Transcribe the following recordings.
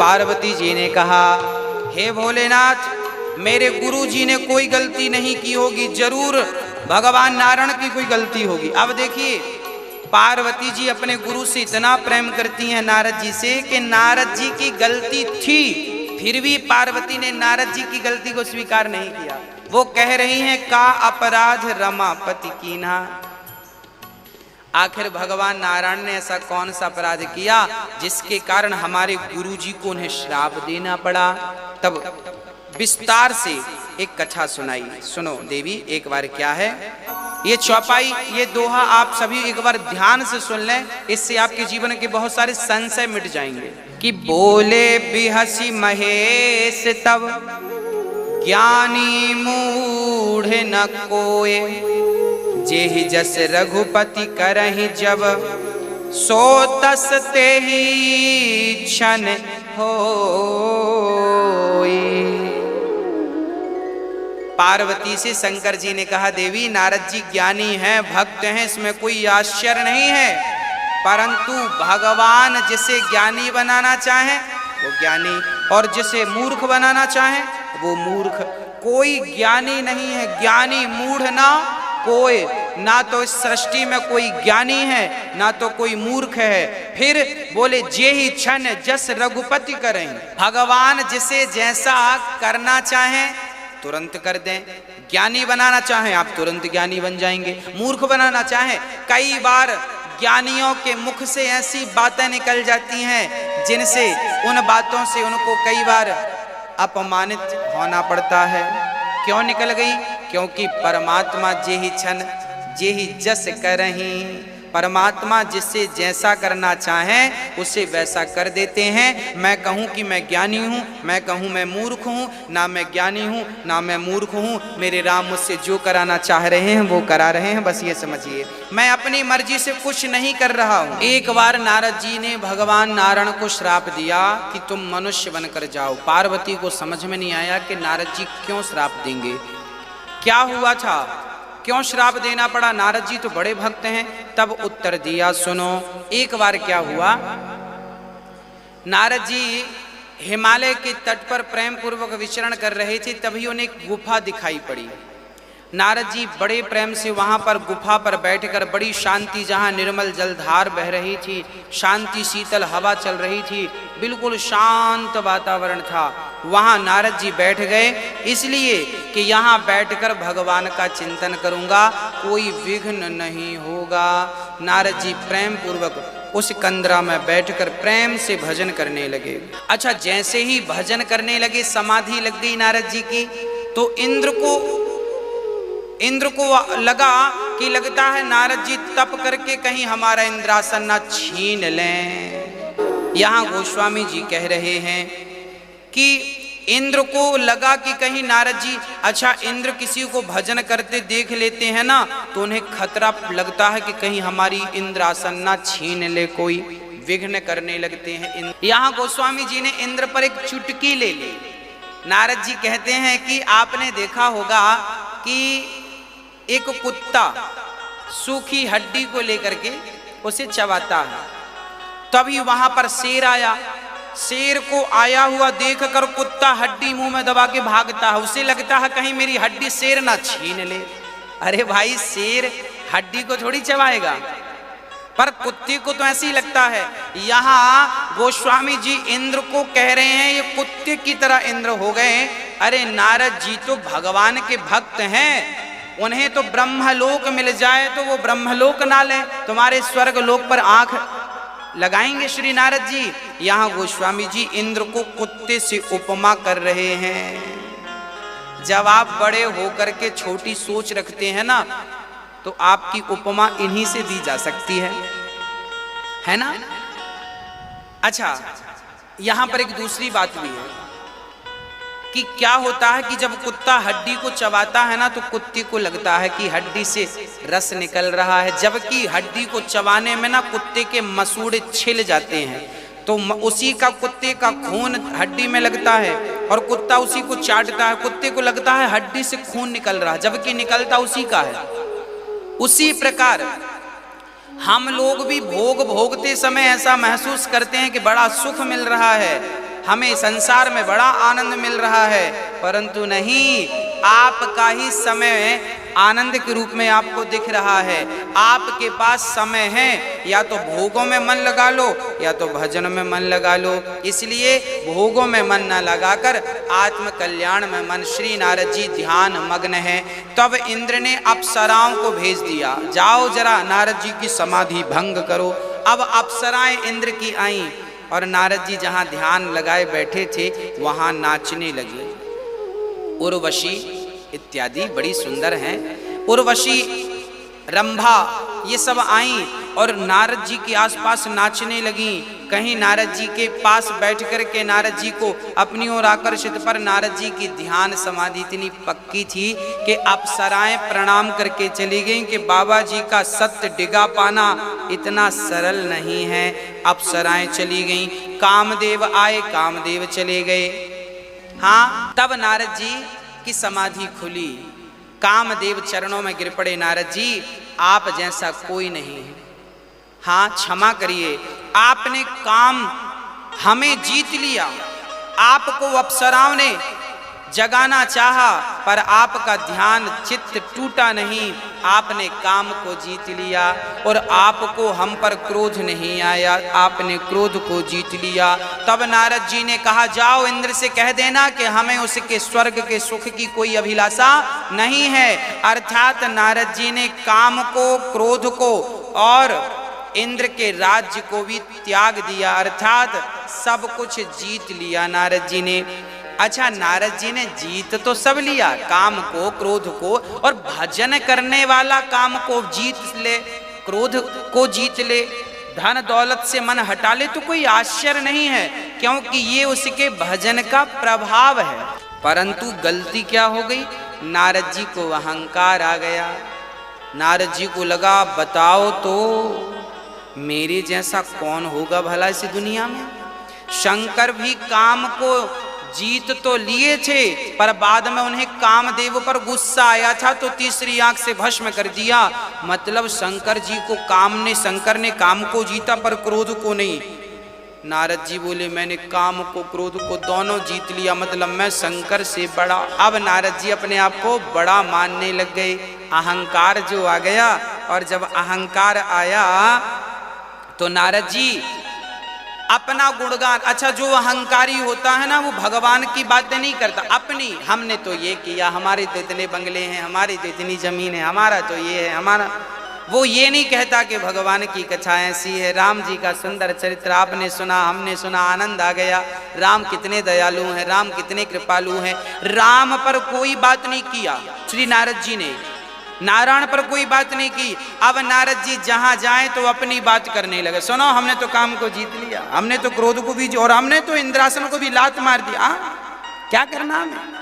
पार्वती जी ने कहा, हे भोलेनाथ, मेरे गुरु जी ने कोई गलती नहीं की होगी, जरूर भगवान नारायण की कोई गलती होगी। अब देखिए, पार्वती जी अपने गुरु से इतना प्रेम करती हैं नारद जी से कि नारद जी की गलती थी, फिर भी पार्वती ने नारद जी की गलती को स्वीकार नहीं किया। वो कह रही हैं, का अपराध रमापति कीन्हा। आखिर भगवान नारायण ने ऐसा कौन सा अपराध किया जिसके कारण हमारे गुरु जी को उन्हें श्राप देना पड़ा। तब विस्तार से एक कथा सुनाई। सुनो देवी, एक बार क्या है ये चौपाई, ये दोहा आप सभी एक बार ध्यान से सुन लें, इससे आपके जीवन के बहुत सारे संशय मिट जाएंगे। कि बोले बिहसी महेश तब, ज्ञानी मूढ़ न कोय, जेहि जस रघुपति करहि जब, सो तस तेहि क्षण होय। पार्वती से शंकर जी ने कहा, देवी नारद जी ज्ञानी हैं, भक्त हैं, इसमें कोई आश्चर्य नहीं है, परंतु भगवान जिसे ज्ञानी बनाना चाहे वो ज्ञानी, और जिसे मूर्ख बनाना चाहे वो मूर्ख। कोई ज्ञानी नहीं है, ज्ञानी मूढ़ ना कोई, ना तो इस सृष्टि में कोई ज्ञानी है ना तो कोई मूर्ख है। फिर बोले, जे ही क्षण जस रघुपति करें, भगवान जिसे जैसा करना चाहें तुरंत कर दें। ज्ञानी बनाना चाहें आप तुरंत ज्ञानी बन जाएंगे, मूर्ख बनाना चाहें, कई बार ज्ञानियों के मुख से ऐसी बातें निकल जाती हैं जिनसे उन बातों से उनको कई बार अपमानित होना पड़ता है। क्यों निकल गई? क्योंकि परमात्मा जे ही क्षण जे ही जस करहीं, परमात्मा जिससे जैसा करना चाहें उसे वैसा कर देते हैं। मैं कहूँ कि मैं ज्ञानी हूँ, मैं कहूँ मैं मूर्ख हूँ, ना मैं ज्ञानी हूँ ना मैं मूर्ख हूँ, मेरे राम मुझसे जो कराना चाह रहे हैं वो करा रहे हैं, बस ये समझिए, मैं अपनी मर्जी से कुछ नहीं कर रहा हूँ। एक बार नारद जी ने भगवान नारायण को श्राप दिया कि तुम मनुष्य बनकर जाओ। पार्वती को समझ में नहीं आया कि नारद जी क्यों श्राप देंगे, क्या हुआ था, क्यों श्राप देना पड़ा, नारद जी तो बड़े भक्त हैं। तब उत्तर दिया, सुनो। एक बार क्या हुआ, नारद जी हिमालय के तट पर प्रेम पूर्वक विचरण कर रहे थे, तभी उन्हें एक गुफा दिखाई पड़ी। नारद जी बड़े प्रेम से वहां पर गुफा पर बैठकर, बड़ी शांति, जहां निर्मल जलधार बह रही थी, शांति शीतल हवा चल रही थी, बिल्कुल शांत वातावरण था, वहां नारद जी बैठ गए, इसलिए कि यहाँ बैठकर भगवान का चिंतन करूंगा, कोई विघ्न नहीं होगा। नारद जी प्रेम पूर्वक उस कंदरा में बैठकर प्रेम से भजन करने लगे। अच्छा, जैसे ही भजन करने लगे, समाधि लग गई नारद जी की, तो इंद्र को लगा कि लगता है नारद जी तप करके कहीं हमारा इंद्रासन ना छीन लें। यहाँ गोस्वामी जी कह रहे हैं कि इंद्र को लगा कि कहीं नारद जी, अच्छा इंद्र किसी को भजन करते देख लेते हैं ना तो उन्हें खतरा लगता है कि कहीं हमारी इंद्रासन ना छीन ले, कोई विघ्न करने लगते हैं। यहाँ गोस्वामी जी ने इंद्र पर एक चुटकी ले ली। नारद जी कहते हैं कि आपने देखा होगा कि एक कुत्ता सूखी हड्डी को लेकर के उसे चबाता है, तभी वहां पर शेर आया, शेर को आया हुआ देखकर कुत्ता हड्डी मुंह में दबा के भागता है, उसे लगता है कहीं मेरी हड्डी शेर ना छीन ले। अरे भाई, शेर हड्डी को थोड़ी चबाएगा, पर कुत्ते को तो ऐसे ही लगता है। यहाँ गोस्वामी जी इंद्र को कह रहे हैं ये कुत्ते की तरह इंद्र हो गए। अरे नारद जी तो भगवान के भक्त हैं, उन्हें तो ब्रह्मलोक मिल जाए तो वो ब्रह्मलोक ना लें, तुम्हारे स्वर्ग लोक पर आंख लगाएंगे श्री नारद जी। यहाँ गोस्वामी जी इंद्र को कुत्ते से उपमा कर रहे हैं। जब आप बड़े होकर के छोटी सोच रखते हैं ना, तो आपकी उपमा इन्हीं से दी जा सकती है ना। अच्छा, यहाँ पर एक दूसरी बात भी है कि क्या होता है कि जब कुत्ता हड्डी को चबाता है ना, तो कुत्ते को लगता है कि हड्डी से रस निकल रहा है, जबकि हड्डी को चबाने में ना कुत्ते के मसूड़े छिल जाते हैं, तो उसी का कुत्ते का खून हड्डी में लगता है और कुत्ता उसी को चाटता है, कुत्ते को लगता है हड्डी से खून निकल रहा है, जबकि निकलता उसी का है। उसी प्रकार हम लोग भी भोगते समय ऐसा महसूस करते हैं कि बड़ा सुख मिल रहा है, हमें संसार में बड़ा आनंद मिल रहा है, परंतु नहीं, आपका ही समय आनंद के रूप में आपको दिख रहा है। आपके पास समय है, या तो भोगों में मन लगा लो या तो भजन में मन लगा लो। इसलिए भोगों में मन न लगाकर आत्म कल्याण में मन। श्री नारद जी ध्यान मग्न है। तब इंद्र ने अप्सराओं को भेज दिया, जाओ जरा नारद जी की समाधि भंग करो। अब अप्सराएं इंद्र की आईं और नारद जी जहां ध्यान लगाए बैठे थे वहां नाचने लगी। उर्वशी इत्यादि बड़ी सुंदर हैं। उर्वशी, रंभा, ये सब आईं और नारद जी के आसपास नाचने लगी। कहीं नारद जी के पास बैठ कर के नारद जी को अपनी ओर आकर्षित, पर नारद जी की ध्यान समाधि इतनी पक्की थी कि अप्सराएं प्रणाम करके चली गईं कि बाबा जी का सत्य डिगा पाना इतना सरल नहीं है। अप्सराएं चली गईं, कामदेव आए, कामदेव चले गए। हाँ, तब नारद जी की समाधि खुली। कामदेव चरणों में गिर पड़े, नारद जी आप जैसा कोई नहीं है। हाँ, क्षमा करिए, आपने काम हमें जीत लिया। आपको अप्सराओं ने जगाना चाहा, पर आपका ध्यान चित्त टूटा नहीं। आपने काम को जीत लिया और आपको हम पर क्रोध नहीं आया, आपने क्रोध को जीत लिया। तब नारद जी ने कहा, जाओ इंद्र से कह देना कि हमें उसके स्वर्ग के सुख की कोई अभिलाषा नहीं है। अर्थात नारद जी ने काम को, क्रोध को और इंद्र के राज्य को भी त्याग दिया, अर्थात सब कुछ जीत लिया नारद जी ने। अच्छा, नारद जी ने जीत तो सब लिया, काम को, क्रोध को, और भजन करने वाला काम को जीत ले, क्रोध को जीत ले, धन दौलत से मन हटा ले, तो कोई आश्चर्य नहीं है, क्योंकि ये उसके भजन का प्रभाव है। परंतु गलती क्या हो गई? नारद जी को अहंकार आ गया। नारद जी को लगा, बताओ तो मेरे जैसा कौन होगा भला इस दुनिया में। शंकर भी काम को जीत तो लिए थे, पर बाद में उन्हें कामदेव पर गुस्सा आया था तो तीसरी आंख से भस्म कर दिया। मतलब शंकर जी को शंकर ने काम को जीता पर क्रोध को नहीं। नारद जी बोले, मैंने काम को, क्रोध को दोनों जीत लिया, मतलब मैं शंकर से बड़ा। अब नारद जी अपने आप को बड़ा मानने लग गए। अहंकार जो आ गया, और जब अहंकार आया तो नारद जी अपना गुणगान, अच्छा जो अहंकारी होता है ना वो भगवान की बातें नहीं करता, अपनी, हमने तो ये किया, हमारे तो इतने बंगले हैं, हमारी तो इतनी जमीन है, हमारा तो ये है, हमारा, वो ये नहीं कहता कि भगवान की कथा ऐसी है। राम जी का सुंदर चरित्र आपने सुना, हमने सुना, आनंद आ गया। राम कितने दयालु हैं, राम कितने कृपालु हैं। राम पर कोई बात नहीं किया श्री नारद जी ने, नारायण पर कोई बात नहीं की। अब नारद जी जहां जाएं तो अपनी बात करने लगे। सुनो, हमने तो काम को जीत लिया, हमने तो क्रोध को भी, और हमने तो इंद्रासन को भी लात मार दिया। क्या करना हमें?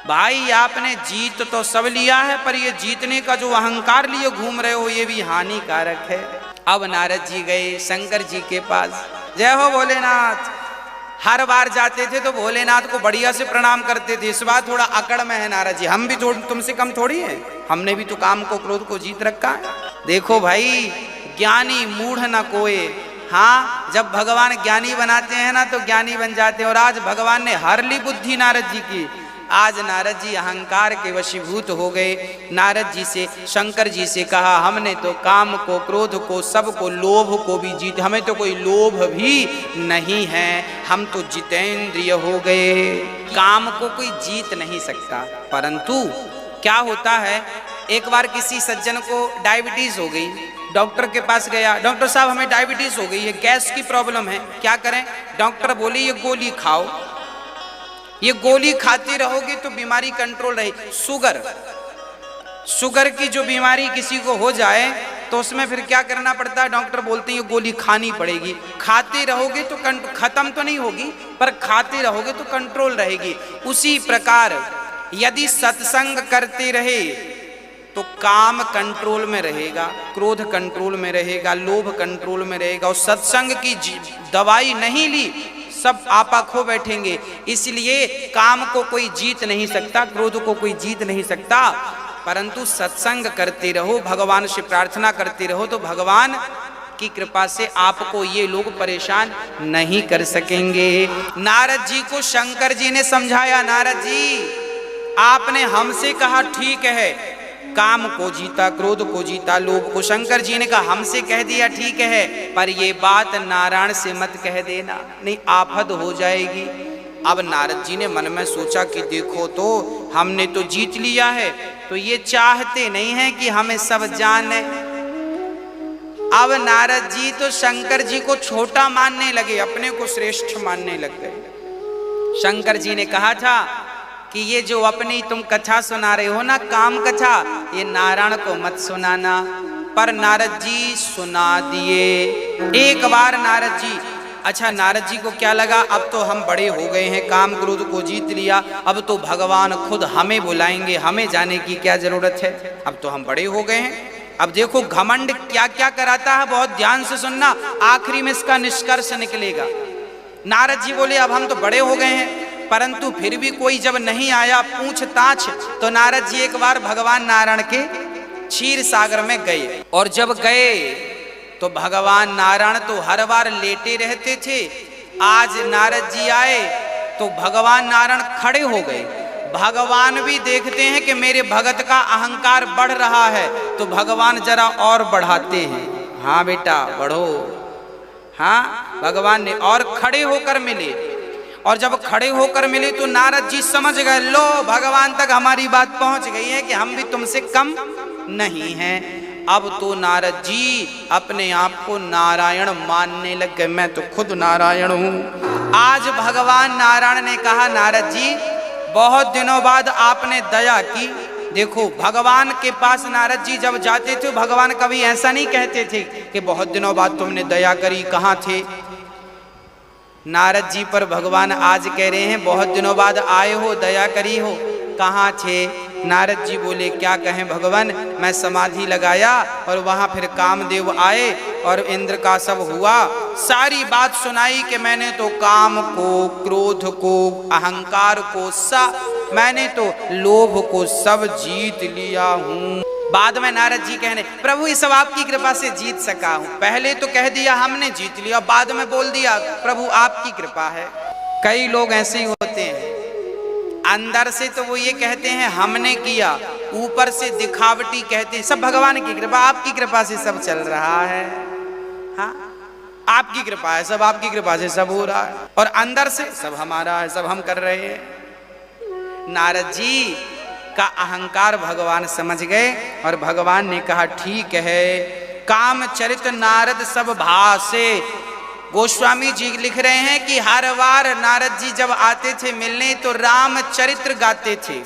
भाई आपने जीत तो सब लिया है, पर ये जीतने का जो अहंकार लिए घूम रहे हो ये भी हानिकारक है। अब नारद जी गए शंकर जी के पास। जय हो भोलेनाथ। हर बार जाते थे तो भोलेनाथ को बढ़िया से प्रणाम करते थे। इस बार थोड़ा अकड़ में है नारद जी, हम भी तुमसे कम थोड़ी है, हमने भी तो काम को, क्रोध को जीत रखा है। देखो भाई, ज्ञानी मूढ़ न कोय। हाँ, जब भगवान ज्ञानी बनाते हैं ना तो ज्ञानी बन जाते हैं। और आज भगवान ने हर ली बुद्धि नारद जी की। आज नारद जी अहंकार के वशीभूत हो गए। नारद जी से, शंकर जी से कहा, हमने तो काम को, क्रोध को, सबको, लोभ को भी जीत, हमें तो कोई लोभ भी नहीं है, हम तो जितेंद्रिय हो गए। काम को कोई जीत नहीं सकता। परंतु क्या होता है, एक बार किसी सज्जन को डायबिटीज हो गई, डॉक्टर के पास गया, डॉक्टर साहब हमें डायबिटीज हो गई है, गैस की प्रॉब्लम है, क्या करें? डॉक्टर बोले, ये गोली खाओ, ये गोली खाते रहोगे तो बीमारी कंट्रोल रहेगी। शुगर की जो बीमारी किसी को हो जाए तो उसमें फिर क्या करना पड़ता है? डॉक्टर बोलते हैं ये गोली खानी पड़ेगी। खाते रहोगे तो खत्म तो नहीं होगी, पर खाते रहोगे तो कंट्रोल रहेगी। उसी प्रकार यदि सत्संग करते रहे तो काम कंट्रोल में रहेगा, क्रोध कंट्रोल में रहेगा, लोभ कंट्रोल में रहेगा। और सत्संग की दवाई नहीं ली, सब आपा खो बैठेंगे। इसलिए काम को कोई जीत नहीं सकता, क्रोध को कोई जीत नहीं सकता, परंतु सत्संग करते रहो, भगवान से प्रार्थना करते रहो तो भगवान की कृपा से आपको ये लोग परेशान नहीं कर सकेंगे। नारद जी को शंकर जी ने समझाया, नारद जी आपने हमसे कहा ठीक है, काम को जीता, क्रोध को जीता, लोभ को। शंकर जी ने कहा हमसे कह दिया ठीक है, पर ये बात नारायण से मत कह देना, नहीं आफत हो जाएगी। अब नारद जी ने मन में सोचा कि देखो तो हमने तो जीत लिया है, तो ये चाहते नहीं है कि हमें सब जाने। अब नारद जी तो शंकर जी को छोटा मानने लगे, अपने को श्रेष्ठ मानने लग गए। शंकर जी ने कहा था कि ये जो अपनी तुम कथा सुना रहे हो ना, काम कथा, ये नारायण को मत सुनाना। पर नारद जी सुना दिए एक बार। नारद जी, अच्छा नारद जी को क्या लगा, अब तो हम बड़े हो गए हैं, काम क्रोध को जीत लिया, अब तो भगवान खुद हमें बुलाएंगे, हमें जाने की क्या जरूरत है, अब तो हम बड़े हो गए हैं। अब देखो घमंड क्या क्या कराता है, बहुत ध्यान से सुनना, आखिरी में इसका निष्कर्ष निकलेगा। नारद जी बोले अब हम तो बड़े हो गए हैं, परंतु फिर भी कोई जब नहीं आया पूछताछ, तो नारद जी एक बार भगवान नारायण के क्षीर सागर में गए। और जब गए तो भगवान नारायण तो हर बार लेटे रहते थे, आज नारद जी आए तो भगवान नारायण खड़े हो गए। भगवान भी देखते हैं कि मेरे भगत का अहंकार बढ़ रहा है, तो भगवान जरा और बढ़ाते हैं, हाँ बेटा बढ़ो। हाँ, भगवान ने और खड़े होकर मिले, और जब खड़े होकर मिले तो नारद जी समझ गए, लो भगवान तक हमारी बात पहुंच गई है कि हम भी तुमसे कम नहीं हैं। अब तो नारद जी अपने आप को नारायण मानने लग गए, मैं तो खुद नारायण हूं। आज भगवान नारायण ने कहा, नारद जी बहुत दिनों बाद आपने दया की। देखो भगवान के पास नारद जी जब जाते थे, भगवान कभी ऐसा नहीं कहते थे कि बहुत दिनों बाद तुमने दया करी, कहाँ थे। नारद जी पर भगवान आज कह रहे हैं बहुत दिनों बाद आए हो, दया करी हो, कहाँ थे। नारद जी बोले क्या कहें भगवान, मैं समाधि लगाया और वहाँ फिर कामदेव आए और इंद्र का सब हुआ, सारी बात सुनाई कि मैंने तो काम को, क्रोध को, अहंकार को, मैंने तो लोभ को सब जीत लिया हूँ। बाद में नारद जी कहने, प्रभु ये सब आपकी कृपा से जीत सका हूँ। पहले तो कह दिया हमने जीत लिया, बाद में बोल दिया प्रभु आपकी कृपा है। कई लोग ऐसे ही होते हैं, अंदर से तो वो ये कहते हैं हमने किया, ऊपर से दिखावटी कहते हैं सब भगवान की कृपा, आपकी कृपा से सब चल रहा है। हाँ, आपकी कृपा है, सब आपकी कृपा से सब हो रहा है, और अंदर से सब हमारा है, सब हम कर रहे हैं। नारद जी का अहंकार भगवान समझ गए और भगवान ने कहा ठीक है। काम चरित नारद सब भासे। गोस्वामी जी लिख रहे हैं कि हर बार नारद जी जब आते थे मिलने तो राम चरित्र गाते थे,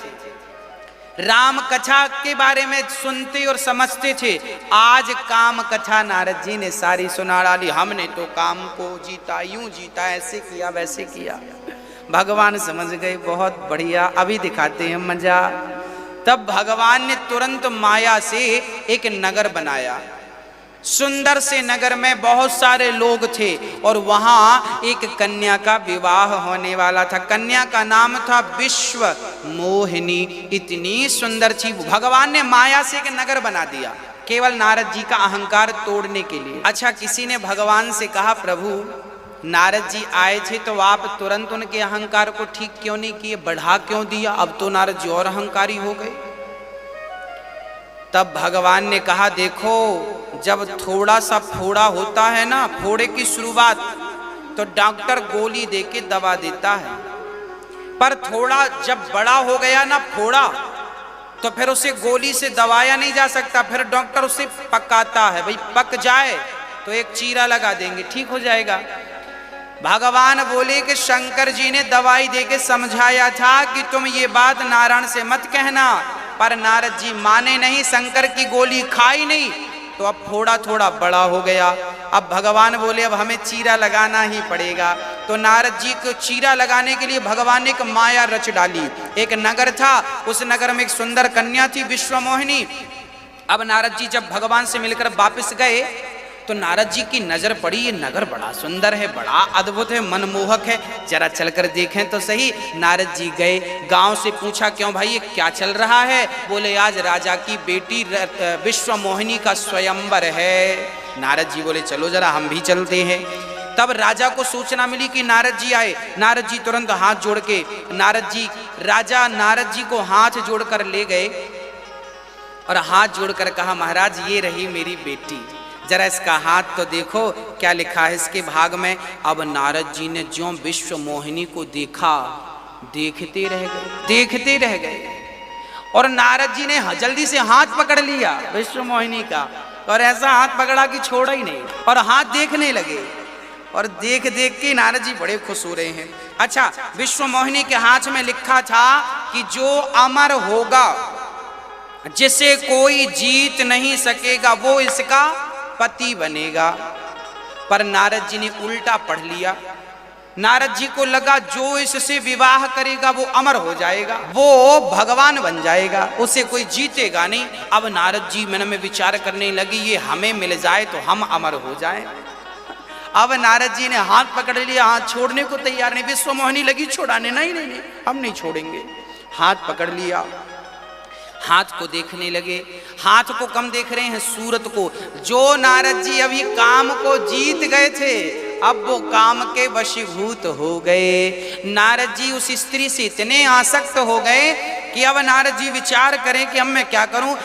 राम कथा के बारे में सुनते और समझते थे। आज काम कथा नारद जी ने सारी सुना डाली, हमने तो काम को जीता, यूं जीता, ऐसे किया वैसे किया। भगवान समझ गए बहुत बढ़िया, अभी दिखाते हैं मजा। तब भगवान ने तुरंत माया से एक नगर बनाया, सुंदर से नगर में बहुत सारे लोग थे और वहां एक कन्या का विवाह होने वाला था। कन्या का नाम था विश्व मोहिनी। इतनी सुंदर थी, भगवान ने माया से एक नगर बना दिया केवल नारद जी का अहंकार तोड़ने के लिए। अच्छा, किसी ने भगवान से कहा प्रभु नारद जी आए थे तो आप तुरंत उनके अहंकार को ठीक क्यों नहीं किए, बढ़ा क्यों दिया, अब तो नारद जी और अहंकारी हो गए। तब भगवान ने कहा देखो, जब थोड़ा सा फोड़ा होता है ना, फोड़े की शुरुआत, तो डॉक्टर गोली देके दवा देता है, पर थोड़ा जब बड़ा हो गया ना फोड़ा, तो फिर उसे गोली से दबाया नहीं जा सकता, फिर डॉक्टर उसे पकाता है, भाई पक जाए तो एक चीरा लगा देंगे ठीक हो जाएगा। भगवान बोले कि शंकर जी ने दवाई देके समझाया था कि तुम ये बात नारायण से मत कहना, पर नारद जी माने नहीं, शंकर की गोली खाई नहीं, तो अब थोड़ा थोड़ा बड़ा हो गया। अब भगवान बोले अब हमें चीरा लगाना ही पड़ेगा। तो नारद जी को चीरा लगाने के लिए भगवान ने एक माया रच डाली। एक नगर था, उस नगर में एक सुंदर कन्या थी विश्वमोहिनी। अब नारद जी जब भगवान से मिलकर वापस गए तो नारद जी की नजर पड़ी, ये नगर बड़ा सुंदर है, बड़ा अद्भुत है, मनमोहक है, जरा चलकर देखें तो सही। नारद जी गए, गांव से पूछा क्यों भाई ये क्या चल रहा है। बोले आज राजा की बेटी विश्वमोहिनी का स्वयंवर है। नारद जी बोले चलो जरा हम भी चलते हैं। तब राजा को सूचना मिली कि नारद जी आए। नारद जी तुरंत हाथ जोड़ के राजा नारद जी को हाथ जोड़कर ले गए और हाथ जोड़कर कहा, महाराज ये रही मेरी बेटी, जरा इसका हाथ तो देखो क्या लिखा है इसके भाग में। अब नारद जी ने ज्यों विश्व मोहिनी को देखा, देखते रह गए और नारद जी ने जल्दी से हाथ पकड़ लिया विश्व मोहिनी का और ऐसा हाथ पकड़ा कि छोड़ा ही नहीं और हाथ देखने लगे और देख देख के नारद जी बड़े खुश हो रहे हैं। अच्छा, विश्व मोहिनी के हाथ में लिखा था कि जो अमर होगा, जिसे कोई जीत नहीं सकेगा, वो इसका पति बनेगा। पर नारद जी ने उल्टा पढ़ लिया। नारद जी को लगा जो इससे विवाह करेगा वो अमर हो जाएगा, वो भगवान बन जाएगा, उसे कोई जीतेगा नहीं। अब नारद जी मन में विचार करने लगी, ये हमें मिल जाए तो हम अमर हो जाएं। अब नारद जी ने हाथ पकड़ लिया, हाथ छोड़ने को तैयार नहीं। विश्व मोहिनी लगी छोड़ाने, नहीं हम नहीं छोड़ेंगे। हाथ पकड़ लिया, हाथ को देखने लगे। हाथ को कम देख रहे हैं, सूरत को। जो नारद जी अभी काम को जीत गए थे, अब वो काम के वशीभूत हो गए। नारद जी उस स्त्री से इतने आसक्त हो गए कि अब नारद जी विचार करें कि अब मैं क्या करूं,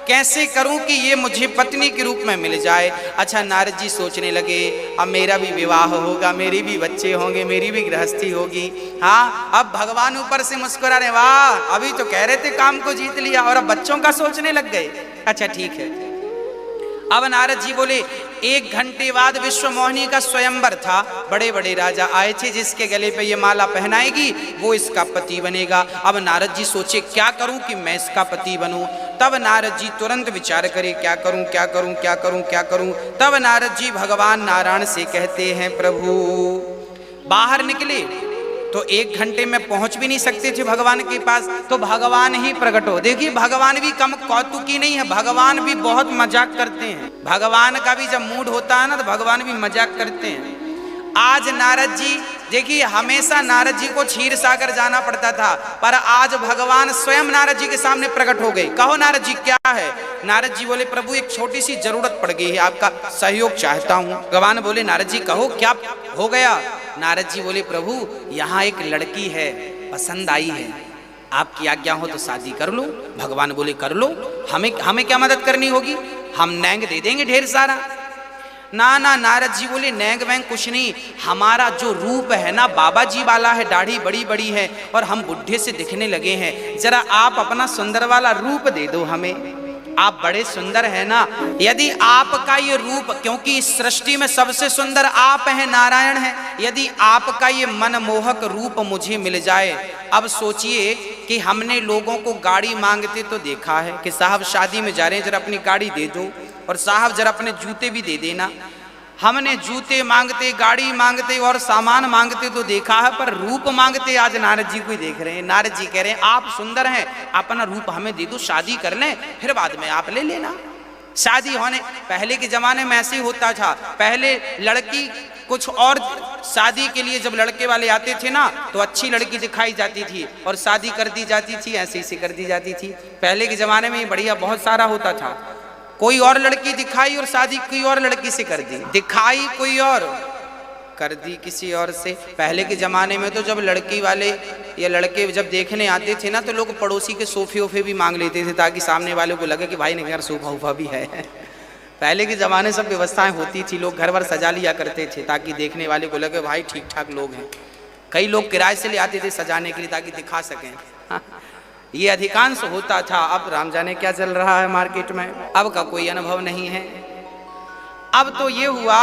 कैसे करूं कि ये मुझे पत्नी के रूप में मिल जाए। अच्छा, नारद जी सोचने लगे, अब मेरा भी विवाह होगा, मेरी भी बच्चे होंगे, मेरी भी गृहस्थी होगी। हाँ, अब भगवान ऊपर से मुस्कुरा रहे, वाह, अभी तो कह रहे थे काम को जीत लिया और अब बच्चों का सोचने लग गए। अच्छा ठीक है। अब नारद जी बोले, 1 घंटे बाद विश्व मोहिनी का स्वयंवर था। बड़े बड़े राजा आए थे, जिसके गले पे ये माला पहनाएगी वो इसका पति बनेगा। अब नारद जी सोचे क्या करूं कि मैं इसका पति बनूं। तब नारद जी तुरंत विचार करे, क्या करूं क्या करूं क्या करूं क्या करूं। तब नारद जी भगवान नारायण से कहते हैं, प्रभु बाहर निकले तो 1 घंटे में पहुंच भी नहीं सकते थे भगवान के पास, तो भगवान ही प्रकट हो। देखिए, भगवान भी कम कौतुकी नहीं है, भगवान भी बहुत मजाक करते हैं। भगवान का भी जब मूड होता है ना तो भगवान भी मजाक करते हैं। आज नारद जी, देखिए, हमेशा नारद जी को क्षीर सागर जाना पड़ता था, पर आज भगवान स्वयं नारद जी के सामने प्रकट हो गए। कहो नारद जी क्या है। नारद जी बोले, प्रभु एक छोटी सी जरूरत पड़ गई है, आपका सहयोग चाहता हूँ। भगवान बोले, नारद जी कहो क्या हो गया। नारद जी बोले, प्रभु यहाँ एक लड़की है, पसंद आई है, आपकी आज्ञा हो तो शादी कर लो। भगवान बोले, कर लो, हमें क्या मदद करनी होगी, हम नैंग दे देंगे ढेर सारा। ना नारद जी बोले, नैंग वैंग कुछ नहीं, हमारा जो रूप है ना बाबा जी वाला है, दाढ़ी बड़ी बड़ी है और हम बुढ़े से दिखने लगे हैं, जरा आप अपना सुंदर वाला रूप दे दो हमें, आप बड़े सुंदर है ना। यदि आपका ये रूप, क्योंकि इस सृष्टि में सबसे सुंदर आप हैं, नारायण हैं, यदि आपका ये मनमोहक रूप मुझे मिल जाए। अब सोचिए कि हमने लोगों को गाड़ी मांगते तो देखा है कि साहब शादी में जा रहे हैं, जरा अपनी गाड़ी दे दो, और साहब जरा अपने जूते भी दे देना। हमने जूते मांगते, गाड़ी मांगते और सामान मांगते तो देखा है, पर रूप मांगते आज नारद जी को ही देख रहे हैं। नारद जी कह रहे हैं, आप सुंदर हैं, अपना रूप हमें दे दो, शादी कर लें, फिर बाद में आप ले लेना। शादी होने पहले के जमाने में ऐसे ही होता था। पहले लड़की कुछ और, शादी के लिए जब लड़के वाले आते थे ना तो अच्छी लड़की दिखाई जाती थी और शादी कर दी जाती थी, ऐसे कर दी जाती थी। पहले के जमाने में बढ़िया बहुत सारा होता था। कोई और लड़की दिखाई और शादी कोई और लड़की से कर दी, दिखाई कोई और, कर दी किसी और से। पहले के ज़माने में तो जब लड़की वाले या लड़के जब देखने आते थे ना तो लोग पड़ोसी के सोफे वोफे भी मांग लेते थे, ताकि सामने वाले को लगे कि भाई ने घर सोफा वोफा भी है। पहले के ज़माने सब व्यवस्थाएं होती थी, लोग घर भर सजा लिया करते थे ताकि देखने वाले को लगे भाई ठीक ठाक लोग हैं। कई लोग किराए से ले आते थे सजाने के लिए ताकि दिखा सकें। ये अधिकांश होता था। अब राम जाने क्या चल रहा है मार्केट में, अब का कोई अनुभव नहीं है। अब तो ये हुआ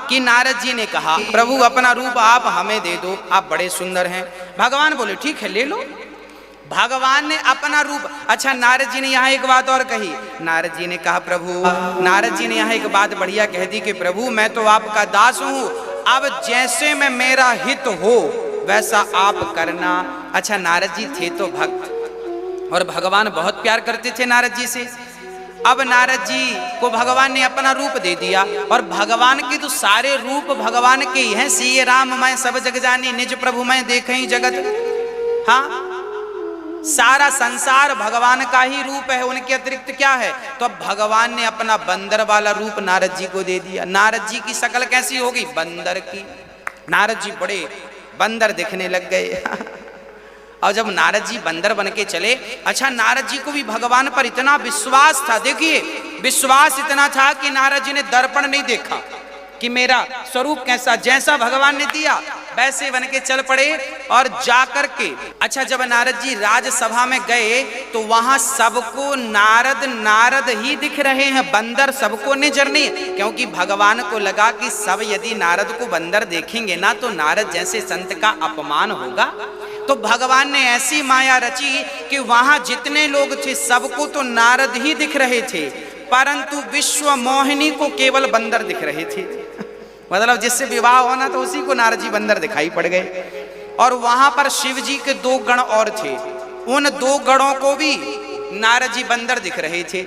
कि नारद जी ने कहा, प्रभु अपना रूप आप हमें दे दो, आप बड़े सुंदर हैं। भगवान बोले ठीक है ले लो। भगवान ने अपना रूप, अच्छा नारद जी ने यहाँ एक बात और कही। नारद जी ने कहा प्रभु, नारद जी ने यहाँ एक बात बढ़िया कह दी कि प्रभु मैं तो आपका दास हूँ, अब जैसे में मेरा हित हो वैसा आप करना। अच्छा नारद जी थे तो भक्त और भगवान बहुत प्यार करते थे नारद जी से। अब नारद जी को भगवान ने अपना रूप दे दिया और भगवान के तो सारे रूप भगवान के ही हैं। सिए राम मैं सब जग जानी, निज प्रभु मैं देखे ही जगत। हाँ सारा संसार भगवान का ही रूप है, उनके अतिरिक्त क्या है। तो अब भगवान ने अपना बंदर वाला रूप नारद जी को दे दिया। नारद जी की शक्ल कैसी होगी, बंदर की। नारद जी बड़े बंदर दिखने लग गए। और जब नारद जी बंदर बन के चले, अच्छा नारद जी को भी भगवान पर इतना विश्वास था, देखिए विश्वास इतना था कि नारद जी ने दर्पण नहीं देखा कि मेरा स्वरूप कैसा, जैसा भगवान ने दिया वैसे बन के चल पड़े और जाकर के। अच्छा जब नारद जी राजसभा में गए तो वहां सबको नारद नारद ही दिख रहे हैं, बंदर सबको नजर नहीं, क्योंकि भगवान को लगा कि सब यदि नारद को बंदर देखेंगे ना तो नारद जैसे संत का अपमान होगा। तो भगवान ने ऐसी माया रची कि वहां जितने लोग थे सबको तो नारद ही दिख रहे थे, परंतु विश्व मोहिनी को केवल बंदर दिख रहे थे। मतलब जिससे विवाह होना तो उसी को नारद जी बंदर दिखाई पड़ गए। और वहां पर शिव जी के 2 गण और थे, उन 2 गणों को भी नारद जी बंदर दिख रहे थे।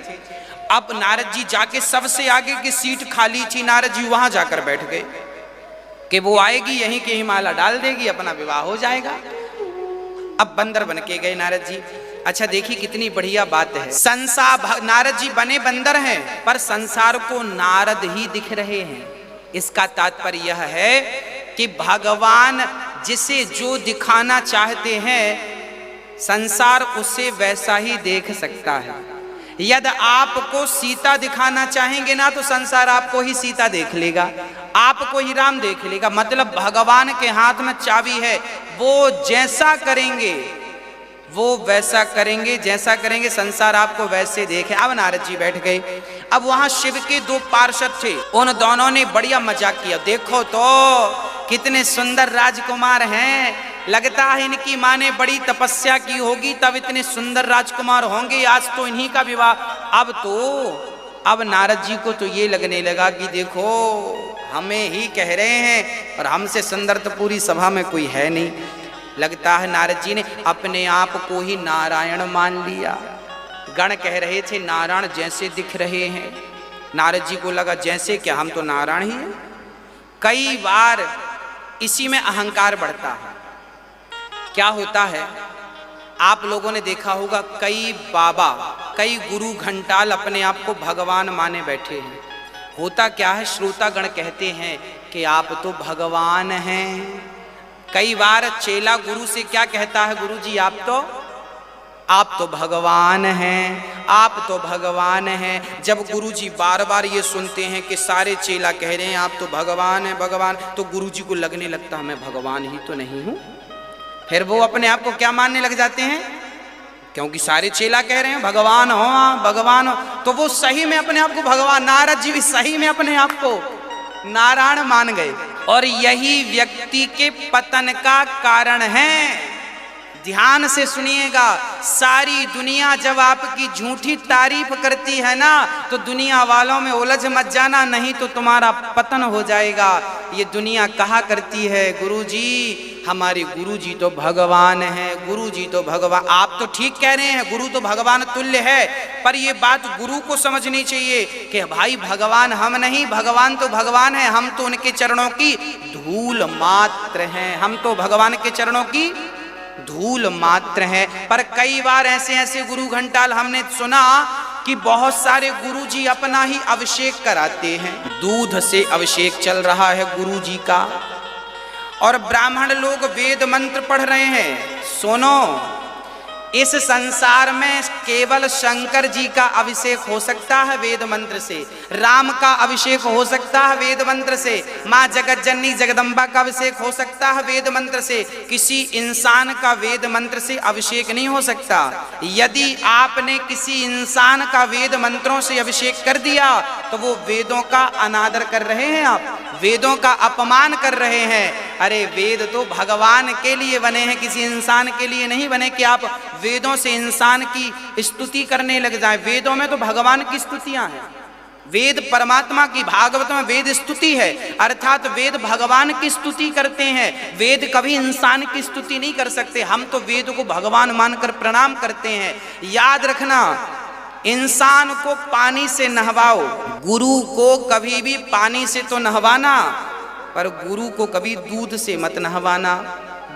अब नारद जी जाके सबसे आगे की सीट खाली थी, नारद जी वहां जाकर बैठ गए कि वो आएगी यहीं के ही माला डाल देगी, अपना विवाह हो जाएगा। अब बंदर बन के गए नारद जी। अच्छा देखिए कितनी बढ़िया बात है, संसार नारद जी बने बंदर हैं पर संसार को नारद ही दिख रहे हैं। इसका तात्पर्य यह है कि भगवान जिसे जो दिखाना चाहते हैं संसार उसे वैसा ही देख सकता है। यदि आपको सीता दिखाना चाहेंगे ना तो संसार आपको ही सीता देख लेगा, आपको ही राम देख लेगा। मतलब भगवान के हाथ में चाबी है, वो जैसा करेंगे वो वैसा करेंगे, जैसा करेंगे संसार आपको वैसे देखे। अब नारद जी बैठ गए। अब वहां शिव के 2 पार्षद थे, उन दोनों ने बढ़िया मजाक किया, देखो तो कितने सुंदर राजकुमार हैं, लगता है इनकी माँ ने बड़ी तपस्या की होगी तब इतने सुंदर राजकुमार होंगे, आज तो इन्हीं का विवाह। अब नारद जी को तो ये लगने लगा कि देखो हमें ही कह रहे हैं और हमसे सुंदर तो पूरी सभा में कोई है नहीं। लगता है नारद जी ने अपने आप को ही नारायण मान लिया। गण कह रहे थे नारायण जैसे दिख रहे हैं, नारद जी को लगा जैसे क्या हम तो नारायण ही हैं। कई बार इसी में अहंकार बढ़ता है। क्या होता है आप लोगों ने देखा होगा, कई बाबा कई गुरु घंटाल अपने आप को भगवान माने बैठे हैं। होता क्या है, श्रोतागण कहते हैं कि आप तो भगवान हैं। कई बार चेला गुरु से क्या कहता है, गुरु जी आप तो भगवान हैं, आप तो भगवान हैं। जब गुरु जी बार बार ये सुनते हैं कि सारे चेला कह रहे हैं आप तो भगवान हैं भगवान, तो गुरु जी को लगने लगता है मैं भगवान ही तो नहीं हूँ। फिर वो अपने आप को क्या मानने लग जाते हैं, क्योंकि सारे चेला कह रहे हैं भगवान हो भगवान हो, तो वो सही में अपने आप को भगवान, नारद जी भी सही में अपने आप को नारायण मान गए। और यही व्यक्ति के पतन का कारण है। ध्यान से सुनिएगा, सारी दुनिया जब आपकी झूठी तारीफ करती है ना तो दुनिया वालों में उलझ मत जाना, नहीं तो तुम्हारा पतन हो जाएगा। ये दुनिया कहा करती है गुरुजी हमारे गुरुजी तो भगवान हैं, गुरुजी तो भगवान। आप तो ठीक कह रहे हैं गुरु तो भगवान तुल्य है, पर ये बात गुरु को समझनी चाहिए कि भाई भगवान हम नहीं, भगवान तो भगवान है, हम तो उनके चरणों की धूल मात्र हैं, हम तो भगवान के चरणों की धूल मात्र है। पर कई बार ऐसे गुरु घंटाल हमने सुना कि बहुत सारे गुरुजी अपना ही अभिषेक कराते हैं, दूध से अभिषेक चल रहा है गुरुजी का, और ब्राह्मण लोग वेद मंत्र पढ़ रहे हैं। सुनो, इस संसार में केवल शंकर जी का अभिषेक हो सकता है वेद मंत्र से, राम का अभिषेक हो सकता है वेद मंत्र से, माँ जगत जननी जगदम्बा का अभिषेक हो सकता है वेद मंत्र से। किसी इंसान का वेद मंत्र से अभिषेक नहीं हो सकता। यदि आपने किसी इंसान का वेद मंत्रों से अभिषेक कर दिया तो वो वेदों का अनादर कर रहे हैं, आप वेदों का अपमान कर रहे हैं। अरे वेद तो भगवान के लिए बने हैं, किसी इंसान के लिए नहीं बने कि आप वेदों से इंसान की स्तुति करने लग जाए। वेदों में तो भगवान की स्तुतियां हैं, वेद परमात्मा की, भागवत में वेद स्तुति है, अर्थात वेद भगवान की स्तुति करते हैं। वेद कभी इंसान की स्तुति नहीं कर सकते। हम तो वेद को भगवान मानकर प्रणाम करते हैं। याद रखना, इंसान को पानी से नहवाओ, गुरु को कभी भी पानी से तो नहवाना, पर गुरु को कभी दूध से मत नहवाना,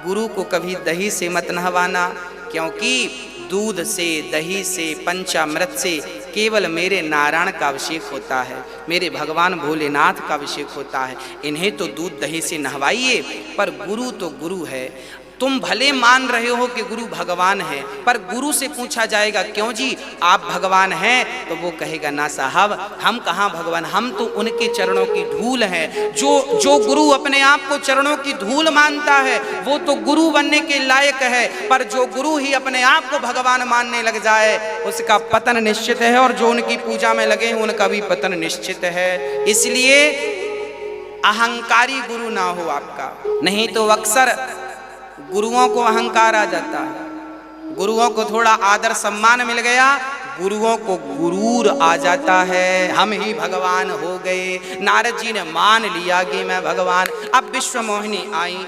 गुरु को कभी दही से मत नहवाना, क्योंकि दूध से, दही से, पंचामृत से केवल मेरे नारायण का अभिषेक होता है, मेरे भगवान भोलेनाथ का अभिषेक होता है। इन्हें तो दूध दही से नहवाइए, पर गुरु तो गुरु है। तुम भले मान रहे हो कि गुरु भगवान है, पर गुरु से पूछा जाएगा क्यों जी आप भगवान हैं, तो वो कहेगा ना साहब, हम कहाँ भगवान, हम तो उनके चरणों की धूल हैं। जो गुरु अपने आप को चरणों की धूल मानता है वो तो गुरु बनने के लायक है, पर जो गुरु ही अपने आप को भगवान मानने लग जाए उसका पतन निश्चित है, और जो उनकी पूजा में लगे हैं उनका भी पतन निश्चित है। इसलिए अहंकारी गुरु ना हो आपका, नहीं तो अक्सर गुरुओं को अहंकार आ जाता है। गुरुओं को थोड़ा आदर सम्मान मिल गया, गुरुओं को गुरूर आ जाता है, हम ही भगवान हो गए। नारद जी ने मान लिया कि मैं भगवान। अब विश्व मोहिनी आई,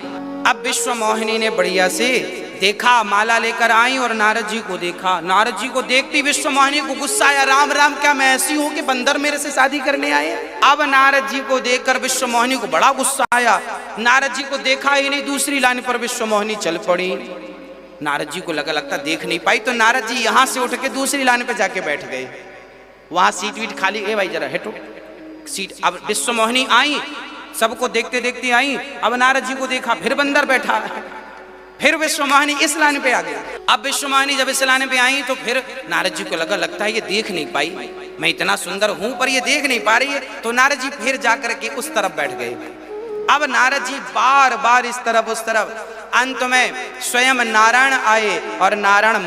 अब विश्व मोहिनी ने बढ़िया से देखा, माला लेकर आई और नारद जी को देखा। नारद जी को देखती विश्व मोहिनी को गुस्सा आया, राम राम क्या मैं ऐसी हूं कि बंदर मेरे से शादी करने आए। अब नारद जी को देखकर विश्व मोहिनी को बड़ा गुस्सा आया। नारद जी को देखा ही नहीं, दूसरी लाइन पर विश्व मोहिनी चल पड़ी। नारद जी को लगता देख नहीं पाई, तो नारद जी यहां से उठ के दूसरी लाइन पे जाके बैठ गए। वहां सीट वीट खाली, ए भाई जरा हटो सीट। अब विश्व मोहिनी आई, सबको देखते देखते आई। अब नारद जी को देखा फिर बंदर बैठा, फिर विश्व मोहिनी इस लाइन पे आ गया। अब विश्व मोहिनी जब इस लाइन पे आई तो फिर नारद जी को लगता है ये देख नहीं पाई, मैं इतना सुंदर हूं पर ये देख नहीं पा रही है, तो नारद जी फिर जाकर के उस तरफ बैठ गए। अब नारद जी बार बार इस तरफ उस तरफ, अंत में स्वयं नारायण आए और नारायण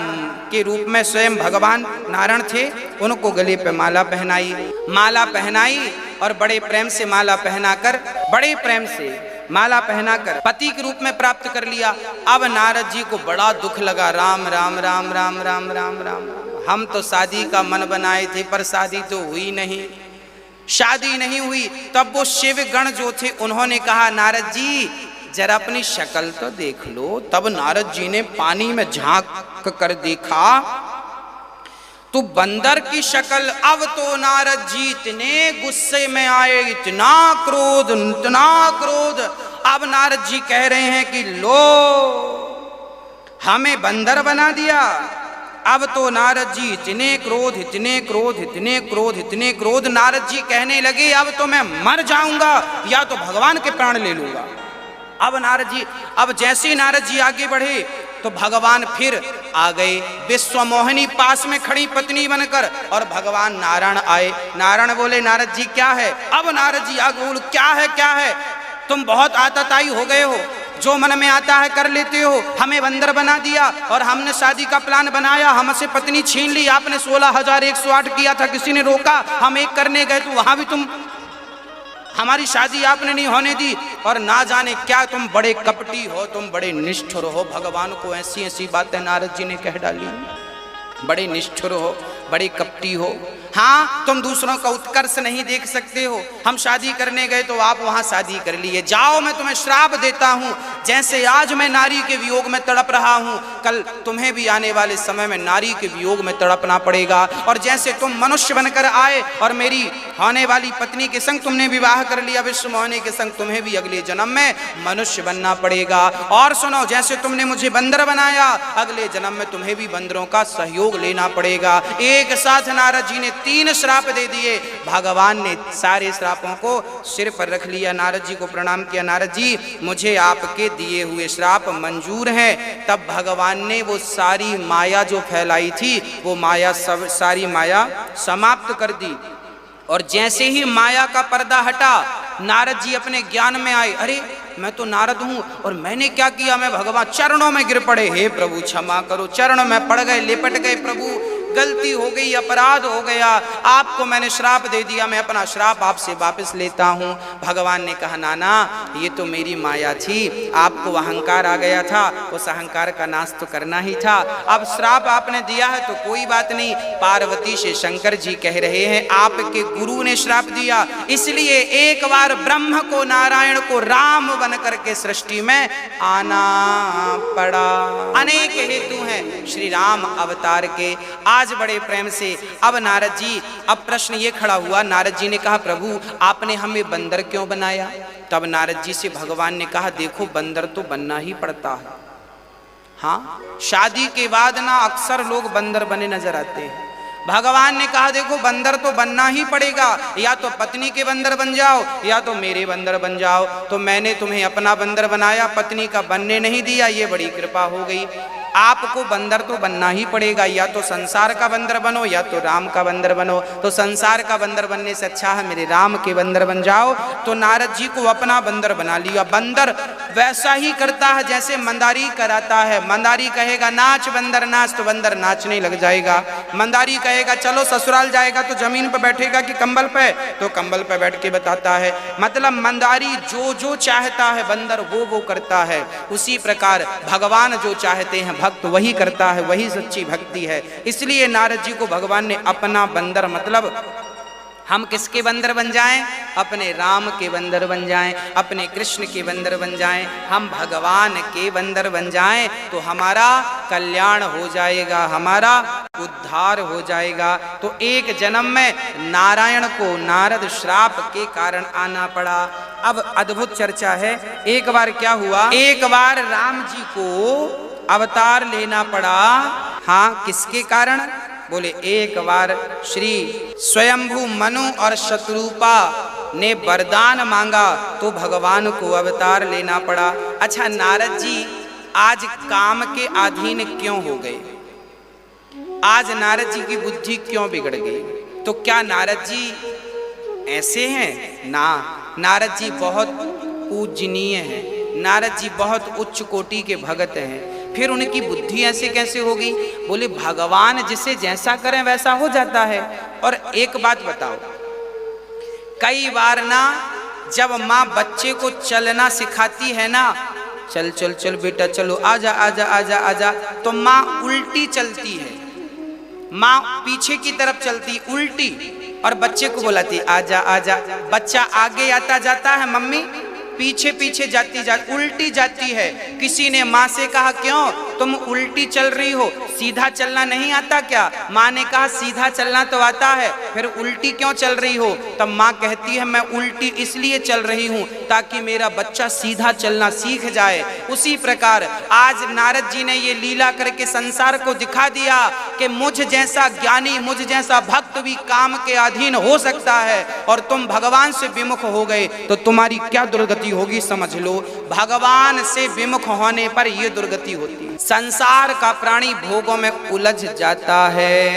के रूप में स्वयं भगवान नारायण थे। उनको गले पे माला पहनाई, माला पहनाई और बड़े प्रेम से माला पहनाकर, बड़े प्रेम से माला पहनाकर पति के रूप में प्राप्त कर लिया। अब नारद जी को बड़ा दुख लगा, राम राम राम राम राम राम राम, हम तो शादी का मन बनाए थे पर शादी तो हुई नहीं, शादी नहीं हुई। तब वो शिव गण जो थे उन्होंने कहा नारद जी जरा अपनी शक्ल तो देख लो। तब नारद जी ने पानी में झांक कर देखा तो बंदर की शक्ल। अब तो नारद जी इतने गुस्से में आए, इतना क्रोध, इतना क्रोध। अब नारद जी कह रहे हैं कि लो हमें बंदर बना दिया। अब तो नारद जी इतने क्रोध, इतने क्रोध, इतने क्रोध, इतने क्रोध, नारद जी कहने लगे अब तो मैं मर जाऊंगा या तो भगवान के प्राण ले लूंगा। अब नारद जी, अब जैसे नारद जी आगे बढ़े तो भगवान फिर आ गए। विश्व मोहिनी पास में खड़ी पत्नी बनकर और भगवान नारायण आए। नारायण बोले नारद जी क्या है। अब नारद जी आगे बोले क्या है, क्या है, तुम बहुत आतताई हो गए हो, जो मन में आता है कर लेते हो। हमें बंदर बना दिया और हमने शादी का प्लान बनाया, हमसे पत्नी छीन ली। आपने 16,108 किया था, किसी ने रोका, हम एक करने गए तो वहां भी तुम, हमारी शादी आपने नहीं होने दी। और ना जाने क्या तुम बड़े कपटी हो, तुम बड़े निष्ठुर हो। भगवान को ऐसी ऐसी बातें नारद जी ने कह डाली, बड़े निष्ठुर हो, बड़े कपटी हो। हाँ, तुम दूसरों का उत्कर्ष नहीं देख सकते हो। हम शादी करने गए तो आप वहां शादी कर लिए। जाओ मैं तुम्हें श्राप देता हूं, जैसे आज मैं नारी के वियोग में तड़प रहा हूं, कल तुम्हें भी आने वाले समय में नारी के वियोग में तड़पना पड़ेगा। और जैसे तुम मनुष्य बनकर आए और मेरी होने वाली पत्नी के संग तुमने विवाह कर लिया विश्व मोहिनी के संग, तुम्हें भी अगले जन्म में मनुष्य बनना पड़ेगा। और सुनो, जैसे तुमने मुझे बंदर बनाया, अगले जन्म में तुम्हें भी बंदरों का सहयोग लेना पड़ेगा। एक साथ नारद जी ने 3 श्राप दे दिए। भगवान ने सारे श्रापों को सिर पर रख लिया, नारद जी को प्रणाम किया, नारद जी मुझे आपके दिए हुए श्राप मंजूर हैं। तब भगवान ने वो सारी माया जो फैलाई थी, वो माया सब सारी माया समाप्त कर दी। और जैसे ही माया का पर्दा हटा, नारद जी अपने ज्ञान में आए, अरे मैं तो नारद हूं और मैंने क्या किया। मैं भगवान चरणों में गिर पड़े, हे प्रभु क्षमा करो। चरणों में पड़ गए, लिपट गए, प्रभु गलती हो गई, अपराध हो गया, आपको मैंने श्राप दे दिया, मैं अपना श्राप आपसे वापस लेता हूं। भगवान ने कहा नाना ये तो मेरी माया थी, आपको अहंकार आ गया था, उस अहंकार का नाश तो करना ही था। अब श्राप आपने दिया है तो कोई बात नहीं। पार्वती से शंकर जी कह रहे हैं आपके गुरु ने श्राप दिया, इसलिए एक बार ब्रह्म को, नारायण को राम बन करके सृष्टि में आना पड़ा। अनेक हेतु हैं श्री राम अवतार के। आज बड़े प्रेम से अब नारद जी, अब प्रश्न ये खड़ा हुआ, नारद जी ने कहा प्रभु आपने हमें बंदर क्यों बनाया। तब नारद जी से भगवान ने कहा देखो बंदर तो बनना ही पड़ता है, हाँ, शादी के बाद ना अक्सर लोग बंदर बने नजर आते हैं। भगवान ने कहा देखो बंदर तो बनना ही पड़ेगा, या तो पत्नी के बंदर बन जाओ या तो मेरे बंदर बन जाओ। तो मैंने तुम्हें अपना बंदर बनाया, पत्नी का बनने नहीं दिया, ये बड़ी कृपा हो गई। आपको बंदर तो बनना ही पड़ेगा, या तो संसार का बंदर बनो या तो राम का बंदर बनो। तो संसार का बंदर बनने से अच्छा है मेरे राम के बंदर बन जाओ। तो नारद जी को अपना बंदर बना लिया। बंदर वैसा ही करता है जैसे मंदारी कराता है। मंदारी कहेगा नाच बंदर नाच, तो बंदर नाचने लग जाएगा। मंदारी कहेगा चलो ससुराल जाएगा, तो जमीन पर बैठेगा कि कंबल पे, तो कंबल पे बैठ के बताता है। मतलब मंदारी जो जो चाहता है बंदर वो करता है। उसी प्रकार भगवान जो चाहते हैं भक्त वही करता है, वही सच्ची भक्ति है। इसलिए नारद जी को भगवान ने अपना बंदर, मतलब हम किसके बंदर बन जाएं? अपने राम के बंदर बन जाएं, अपने कृष्ण के बंदर बन जाएं, हम भगवान के बंदर बन जाएं तो हमारा कल्याण हो जाएगा, हमारा उद्धार हो जाएगा। तो एक जन्म में नारायण को नारद श्राप के कारण आना पड़ा। अब अद्भुत चर्चा है। एक बार क्या हुआ, एक बार राम जी को अवतार लेना पड़ा। हाँ, किसके कारण? बोले एक बार श्री स्वयंभू मनु और शत्रुपा ने वरदान मांगा तो भगवान को अवतार लेना पड़ा। अच्छा, नारद जी आज काम के अधीन क्यों हो गए? आज नारद जी की बुद्धि क्यों बिगड़ गई? तो क्या नारद जी ऐसे हैं? ना, नारद जी बहुत पूजनीय हैं, नारद जी बहुत उच्च कोटि के भगत हैं। फिर उनकी बुद्धि ऐसे कैसे होगी? बोले भगवान जिसे जैसा करें वैसा हो जाता है। और एक बात बताओ, कई बार ना जब माँ बच्चे को चलना सिखाती है ना, चल चल चल बेटा चलो, आजा आजा आजा आजा, तो माँ उल्टी चलती है, माँ पीछे की तरफ चलती उल्टी, और बच्चे को बुलाती आजा आजा। बच्चा आगे आता जाता है, मम्मी पीछे पीछे उल्टी जाती है। किसी ने माँ से कहा क्यों तुम उल्टी चल रही हो, सीधा चलना नहीं आता क्या? माँ ने कहा सीधा चलना तो आता है, फिर उल्टी क्यों चल रही हो? तब माँ कहती है मैं उल्टी इसलिए चल रही हूँ ताकि मेरा बच्चा सीधा चलना सीख जाए। उसी प्रकार आज नारद जी ने ये लीला करके संसार को दिखा दिया कि मुझ जैसा ज्ञानी, मुझ जैसा भक्त भी काम के अधीन हो सकता है। और तुम भगवान से विमुख हो गए तो तुम्हारी क्या दुर्गति होगी समझ लो। भगवान से विमुख होने पर यह दुर्गति होती है। संसार का प्राणी भोगों में उलझ जाता है।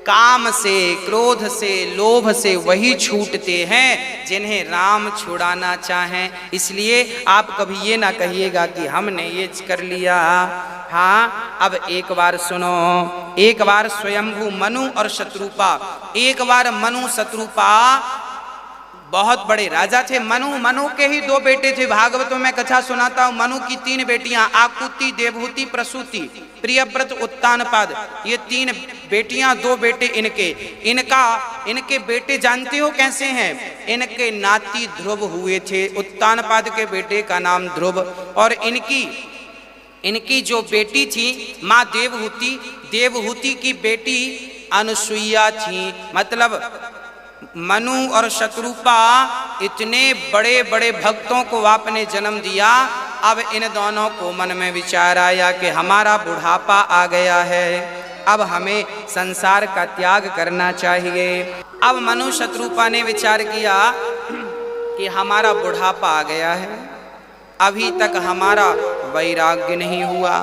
काम से, क्रोध से, लोभ से वही छूटते हैं जिन्हें राम छुड़ाना चाहें। इसलिए आप कभी ये ना कहिएगा कि हमने ये कर लिया। हाँ, अब एक बार सुनो। एक बार स्वयंभू मनु और शत्रुपा, एक बार मनु शत्रुपा बहुत बड़े राजा थे। मनु के ही दो बेटे थे। भागवत में कथा सुनाता हूँ। मनु की 3 बेटियां, आकुति, देवहूति, प्रसूति, प्रियव्रत, उत्तानपाद, ये 3 बेटियां, 2 बेटे इनके बेटे जानते हो कैसे हैं? इनके नाती ध्रुव हुए थे। उत्तानपाद के बेटे का नाम ध्रुव, और इनकी जो बेटी थी माँ देवहूति की बेटी अनुसुईया थी। मतलब मनु और शत्रुपा इतने बड़े बड़े भक्तों को आपने जन्म दिया। अब इन दोनों को मन में विचार आया कि हमारा बुढ़ापा आ गया है, अब हमें संसार का त्याग करना चाहिए। अब मनु शत्रुपा ने विचार किया कि हमारा बुढ़ापा आ गया है, अभी तक हमारा वैराग्य नहीं हुआ।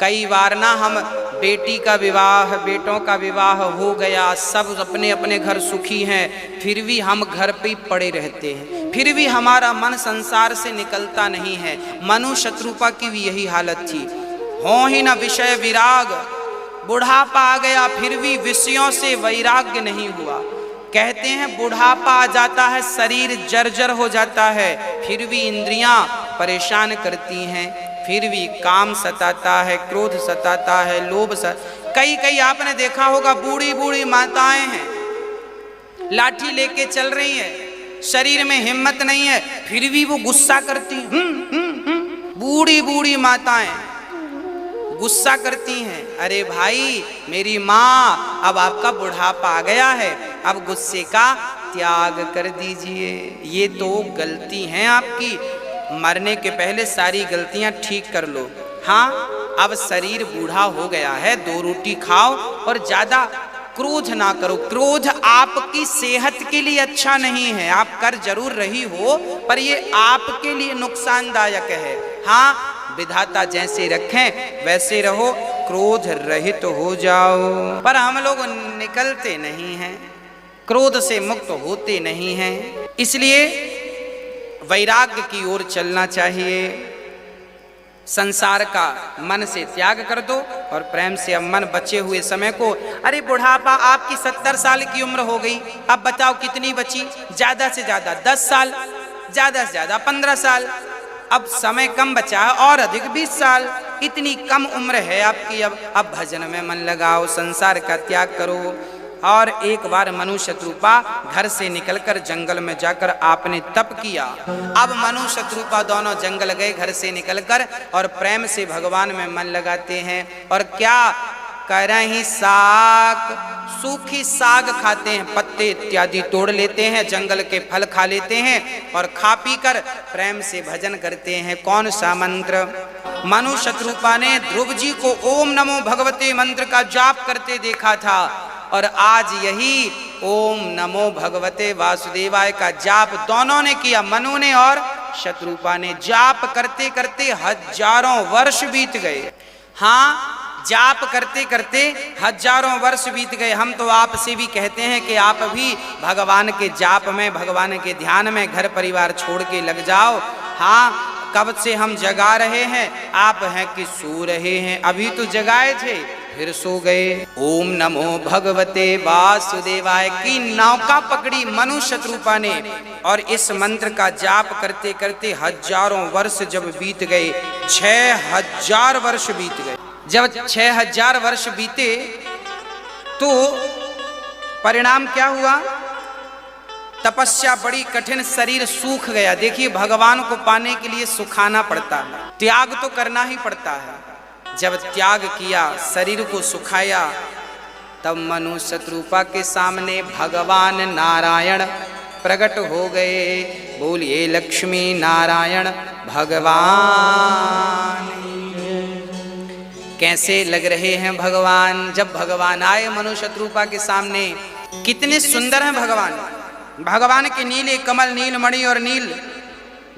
कई बार ना हम बेटी का विवाह, बेटों का विवाह हो गया, सब अपने अपने घर सुखी हैं, फिर भी हम घर पे पड़े रहते हैं, फिर भी हमारा मन संसार से निकलता नहीं है। मनु शत्रुपा की भी यही हालत थी। हो ही न विषय विराग, बुढ़ापा आ गया फिर भी विषयों से वैराग्य नहीं हुआ। कहते हैं बुढ़ापा आ जाता है, शरीर जर्जर हो जाता है, फिर भी इंद्रियां परेशान करती हैं, फिर भी काम सताता है, क्रोध सताता है, लोभ कई आपने देखा होगा बूढ़ी बूढ़ी माताएं हैं, लाठी लेके चल रही हैं, शरीर में हिम्मत नहीं है, फिर भी वो गुस्सा करती हैं। बूढ़ी बूढ़ी माताएं गुस्सा करती हैं। अरे भाई मेरी माँ, अब आपका बुढ़ापा आ गया है, अब गुस्से का त्याग कर दीजिए। ये तो गलती है आपकी, मरने के पहले सारी गलतियां ठीक कर लो। हाँ, अब शरीर बूढ़ा हो गया है, 2 रोटी खाओ और ज्यादा क्रोध ना करो। क्रोध आपकी सेहत के लिए अच्छा नहीं है, आप कर जरूर रही हो पर ये आपके लिए नुकसानदायक है। हाँ, विधाता जैसे रखें वैसे रहो, क्रोध रहित हो जाओ। पर हम लोग निकलते नहीं हैं, क्रोध से मुक्त होते नहीं हैं। इसलिए वैराग्य की ओर चलना चाहिए। संसार का मन से त्याग कर दो और प्रेम से अब मन बचे हुए समय को, अरे बुढ़ापा आपकी 70 साल की उम्र हो गई, अब बताओ कितनी बची? ज्यादा से ज्यादा 10 साल, ज्यादा से ज्यादा 15 साल, अब समय कम बचा है और अधिक 20 साल, इतनी कम उम्र है आपकी। अब भजन में मन लगाओ, संसार का त्याग करो। और एक बार मनु शत्रुपा घर से निकलकर जंगल में जाकर आपने तप किया। अब मनु शत्रुपा दोनों जंगल गए घर से निकलकर और प्रेम से भगवान में मन लगाते हैं। और क्या करहीं साग, सूखी साग खाते हैं, पत्ते इत्यादि तोड़ लेते हैं, जंगल के फल खा लेते हैं और खा पी कर प्रेम से भजन करते हैं। कौन सा मंत्र? मनु शत्रुपा ने ध्रुव जी को ओम नमो भगवते मंत्र का जाप करते देखा था और आज यही ओम नमो भगवते वासुदेवाय का जाप दोनों ने किया, मनु ने और शत्रुपा ने। जाप करते करते हजारों वर्ष बीत गए। हाँ, जाप करते करते हजारों वर्ष बीत गए। हम तो आपसे भी कहते हैं कि आप भी भगवान के जाप में, भगवान के ध्यान में घर परिवार छोड़ के लग जाओ। हाँ, कब से हम जगा रहे हैं, आप हैं कि सो रहे हैं? अभी तो जगाए थे फिर सो गए। ओम नमो भगवते वासुदेवाय की नौका पकड़ी मनु शत्रुपा ने और इस मंत्र का जाप करते करते हजारों वर्ष जब बीत गए, 6000 वर्ष बीत गए। जब 6000 वर्ष बीते तो परिणाम क्या हुआ? तपस्या बड़ी कठिन, शरीर सूख गया। देखिए, भगवान को पाने के लिए सुखाना पड़ता है, त्याग तो करना ही पड़ता है। जब त्याग किया, शरीर को सुखाया, तब मनु शत्रुपा के सामने भगवान नारायण प्रकट हो गए। बोलिए लक्ष्मी नारायण भगवान। कैसे लग रहे हैं भगवान? जब भगवान आए मनु शत्रुपा के सामने, कितने सुंदर हैं भगवान। भगवान के नीले कमल, नीलमणि और नील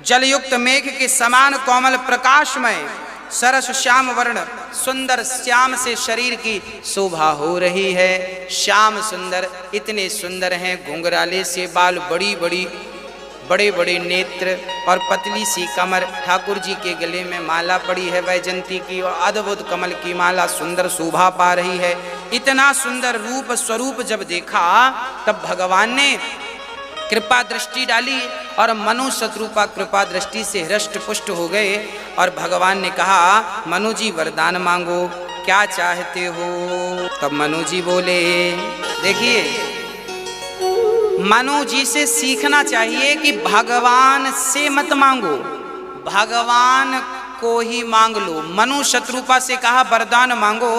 जलयुक्त मेघ के समान कोमल प्रकाशमय सरस श्याम वर्ण सुंदर श्याम से शरीर की शोभा हो रही है। श्याम सुंदर, इतने सुंदर हैं, घुंघराले से बाल, बड़ी बड़ी बड़े बड़े नेत्र और पतली सी कमर। ठाकुर जी के गले में माला पड़ी है वैजंती की और अद्भुत कमल की माला सुंदर शोभा पा रही है। इतना सुंदर रूप स्वरूप जब देखा तब भगवान ने कृपा दृष्टि डाली और मनु शत्रुपा कृपा दृष्टि से हृष्ट पुष्ट हो गए। और भगवान ने कहा, मनु जी वरदान मांगो, क्या चाहते हो? तब मनु जी बोले, देखिए मनु जी से सीखना चाहिए कि भगवान से मत मांगो, भगवान को ही मांग लो। मनु शत्रुपा से कहा वरदान मांगो,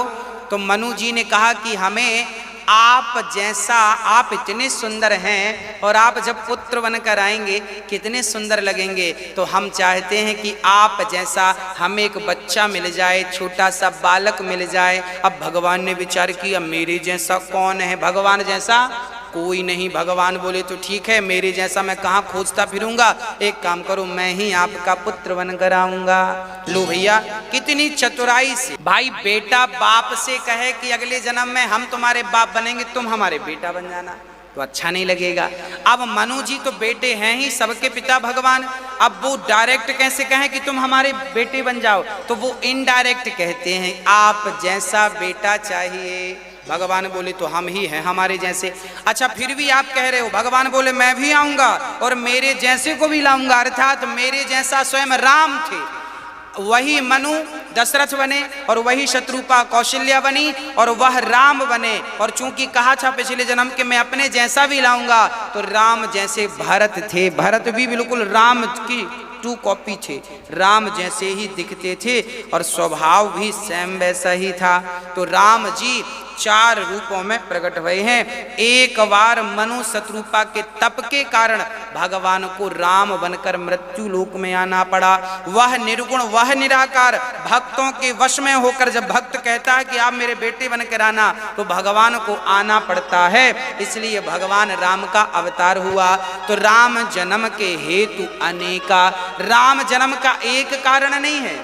तो मनु जी ने कहा कि हमें आप जैसा, आप इतने सुंदर हैं और आप जब पुत्र बनकर आएंगे कितने सुंदर लगेंगे, तो हम चाहते हैं कि आप जैसा हमें एक बच्चा मिल जाए, छोटा सा बालक मिल जाए। अब भगवान ने विचार किया, मेरे जैसा कौन है? भगवान जैसा कोई नहीं। भगवान बोले, तो ठीक है, मेरे जैसा मैं कहाँ खोजता फिरूंगा, एक काम करो, मैं ही आपका पुत्र बनकर आऊंगा। लो भैया, कितनी चतुराई से भाई बेटा बाप से कहे कि अगले जन्म में हम तुम्हारे बाप बनेंगे, तुम हमारे बेटा बन जाना, तो अच्छा नहीं लगेगा। अब मनु जी तो बेटे हैं ही, सबके पिता भगवान। अब वो डायरेक्ट कैसे कहें कि तुम हमारे बेटे बन जाओ, तो वो इनडायरेक्ट कहते हैं, आप जैसा बेटा चाहिए। भगवान बोले, तो हम ही हैं हमारे जैसे। अच्छा, फिर भी आप कह रहे हो? भगवान बोले, मैं भी आऊंगा और मेरे जैसे को भी लाऊंगा, अर्थात मेरे जैसा स्वयं राम थे, वही मनु दशरथ बने और वही शत्रुपा कौशल्या बनी और वह राम बने। और चूंकि कहा था पिछले जन्म के मैं अपने जैसा भी लाऊंगा, तो राम जैसे भरत थे, भरत भी बिल्कुल राम की 2 कॉपी थे, राम जैसे ही दिखते थे और स्वभाव भी सेम वैसा ही था। तो राम जी 4 रूपों में प्रकट हुए हैं। एक बार मनु शत्रुपा के तप के कारण भगवान को राम बनकर मृत्यु लोक में आना पड़ा। वह निर्गुण, वह निराकार, भक्तों के वश में होकर जब भक्त कहता है कि आप मेरे बेटे बनकर आना, तो भगवान को आना पड़ता है। इसलिए भगवान राम का अवतार हुआ। तो राम जन्म के हेतु अनेका, राम जन्म का एक कारण नहीं है,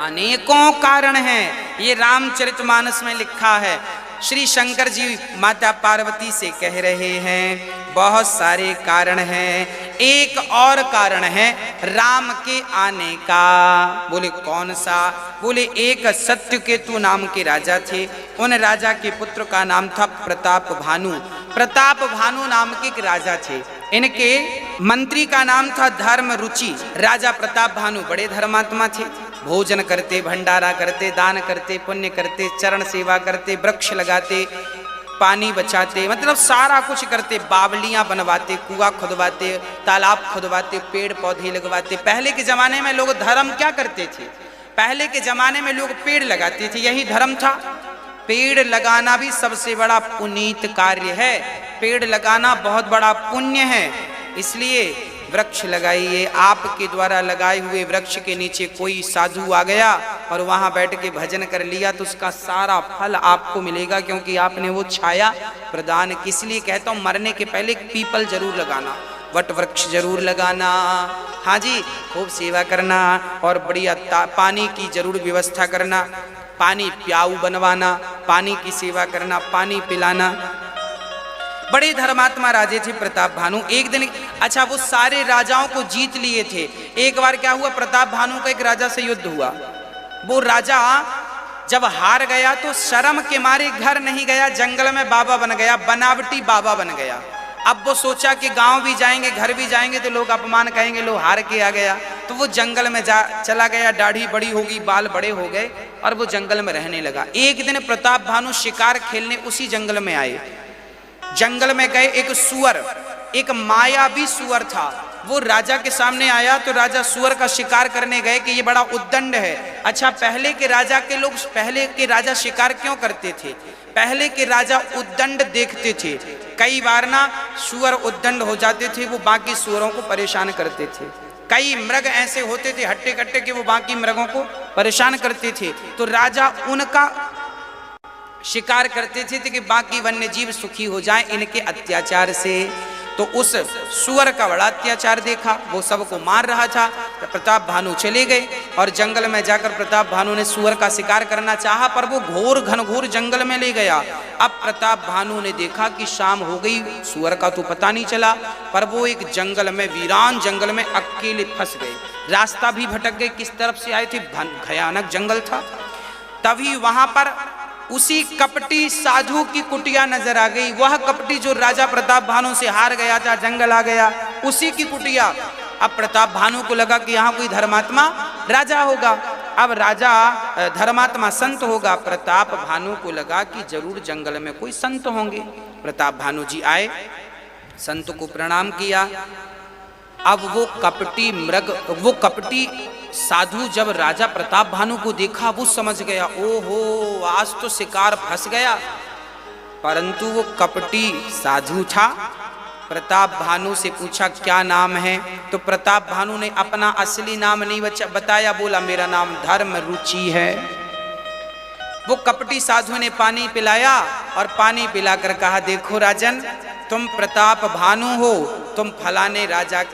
अनेकों कारण हैं। ये रामचरितमानस में लिखा है। श्री शंकर जी माता पार्वती से कह रहे हैं बहुत सारे कारण हैं। एक और कारण है राम के आने का। बोले कौन सा? बोले एक सत्यकेतु नाम के राजा थे। उन राजा के पुत्र का नाम था प्रताप भानु। प्रताप भानु नाम के एक राजा थे। इनके मंत्री का नाम था धर्म रुचि। राजा प्रताप भानु बड़े धर्मात्मा थे। भोजन करते, भंडारा करते, दान करते, पुण्य करते, चरण सेवा करते, वृक्ष लगाते, पानी बचाते, मतलब सारा कुछ करते। बावलियां बनवाते, कुआं खुदवाते, तालाब खुदवाते, पेड़ पौधे लगवाते। पहले के जमाने में लोग धर्म क्या करते थे? पहले के जमाने में लोग पेड़ लगाते थे, यही धर्म था। पेड़ लगाना भी सबसे बड़ा पुनीत कार्य है। पेड़ लगाना बहुत बड़ा पुण्य है। इसलिए वृक्ष लगाइए। आपके द्वारा लगाए हुए वृक्ष के नीचे कोई साधु आ गया और वहां बैठ के भजन कर लिया तो उसका सारा फल आपको मिलेगा, क्योंकि आपने वो छाया प्रदान की। इसलिए कहता हूं मरने के पहले पीपल जरूर लगाना, वट वृक्ष जरूर लगाना। हाँ जी, खूब सेवा करना और बढ़िया पानी की जरूर व्यवस्था करना। पानी प्याऊ बनवाना, पानी की सेवा करना, पानी पिलाना। बड़े धर्मात्मा राजे थे प्रताप भानु। एक दिन, अच्छा, वो सारे राजाओं को जीत लिए थे। एक बार क्या हुआ, प्रताप भानु का एक राजा से युद्ध हुआ। वो राजा जब हार गया तो शर्म के मारे घर नहीं गया, जंगल में बाबा बन गया, बनावटी बाबा बन गया। अब वो सोचा कि गांव भी जाएंगे, घर भी जाएंगे तो लोग अपमान कहेंगे, लोग हार के आ गया। तो वो जंगल में चला गया। दाढ़ी बड़ी होगी, बाल बड़े हो गए और वो जंगल में रहने लगा। एक दिन प्रताप भानु शिकार खेलने उसी जंगल में आए। जंगल में गए, एक सुअर, एक मायावी सुअर था, वो राजा के सामने आया। तो राजा सुअर का शिकार करने गए कि ये बड़ा उद्दंड है। अच्छा, पहले के राजा शिकार क्यों करते थे? पहले के राजा उद्दंड देखते थे। कई बार ना सुअर उद्दंड हो जाते थे, वो बाकी सुअरों को परेशान करते थे। कई मृग ऐसे होते थे हट्टे कट्टे के, वो बाकी मृगों को परेशान करते थे। तो राजा उनका शिकार करते थे कि बाकी वन्य जीव सुखी हो जाएं इनके अत्याचार से। तो उस सुअर का बड़ा अत्याचार देखा, वो सबको मार रहा था। तो प्रताप भानु चले गए और जंगल में जाकर प्रताप भानु ने सुअर का शिकार करना चाहा, पर वो घोर घनघोर जंगल में ले गया। अब प्रताप भानु ने देखा कि शाम हो गई, सुअर का तो पता नहीं चला, पर वो एक जंगल में, वीरान जंगल में अकेले फंस गए। रास्ता भी भटक गए, किस तरफ से आए थे, भयानक जंगल था। तभी वहां पर उसी कपटी साधु की कुटिया नजर आ गई। वह कपटी जो राजा प्रताप भानु से हार गया था, जंगल आ गया, उसी की कुटिया। अब प्रताप भानु को लगा कि यहाँ कोई धर्मात्मा राजा होगा, अब राजा धर्मात्मा संत होगा। प्रताप भानु को लगा कि जरूर जंगल में कोई संत होंगे। प्रताप भानु जी आए, संत को प्रणाम किया। अब वो कपटी साधु जब राजा प्रताप भानु को देखा, वो समझ गया, ओहो आज तो शिकार फंस गया। परंतु वो कपटी साधु था। प्रताप भानु से पूछा क्या नाम है, तो प्रताप भानु ने अपना असली नाम नहीं बताया, बोला मेरा नाम धर्म रुचि है। वो कपटी साधु ने पानी पिलाया और पानी पिलाकर कहा, देखो राजन, तुम प्रताप भानु हो, तुम फलाने राज्य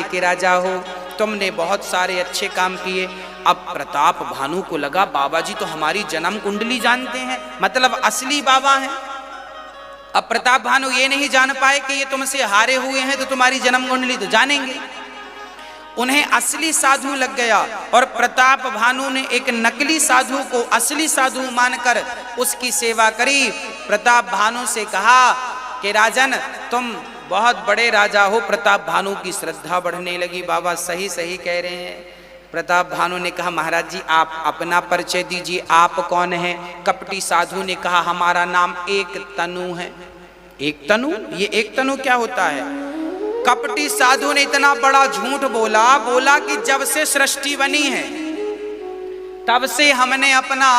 के राजा हो, तुमने बहुत सारे अच्छे काम किए। अब प्रताप भानु को लगा बाबा जी तो हमारी जन्म कुंडली जानते हैं, मतलब असली बाबा हैं। अब प्रताप भानु ये नहीं जान पाए कि ये तुमसे हारे हुए हैं तो तुम्हारी जन्म कुंडली तो जानेंगे। उन्हें असली साधु लग गया और प्रताप भानु ने एक नकली साधु को असली साधु मानकर उसकी सेवा करी। प्रताप भानु से कहा कि राजन तुम बहुत बड़े राजा हो। प्रताप भानु की श्रद्धा बढ़ने लगी, बाबा सही सही कह रहे हैं। प्रताप भानु ने कहा महाराज जी आप अपना परिचय दीजिए, आप कौन हैं? कपटी साधु ने कहा हमारा नाम एक तनु है। एक तनु? ये एक तनु क्या होता है? कपटी साधु ने इतना बड़ा झूठ बोला कि जब से सृष्टि बनी है तब से हमने अपना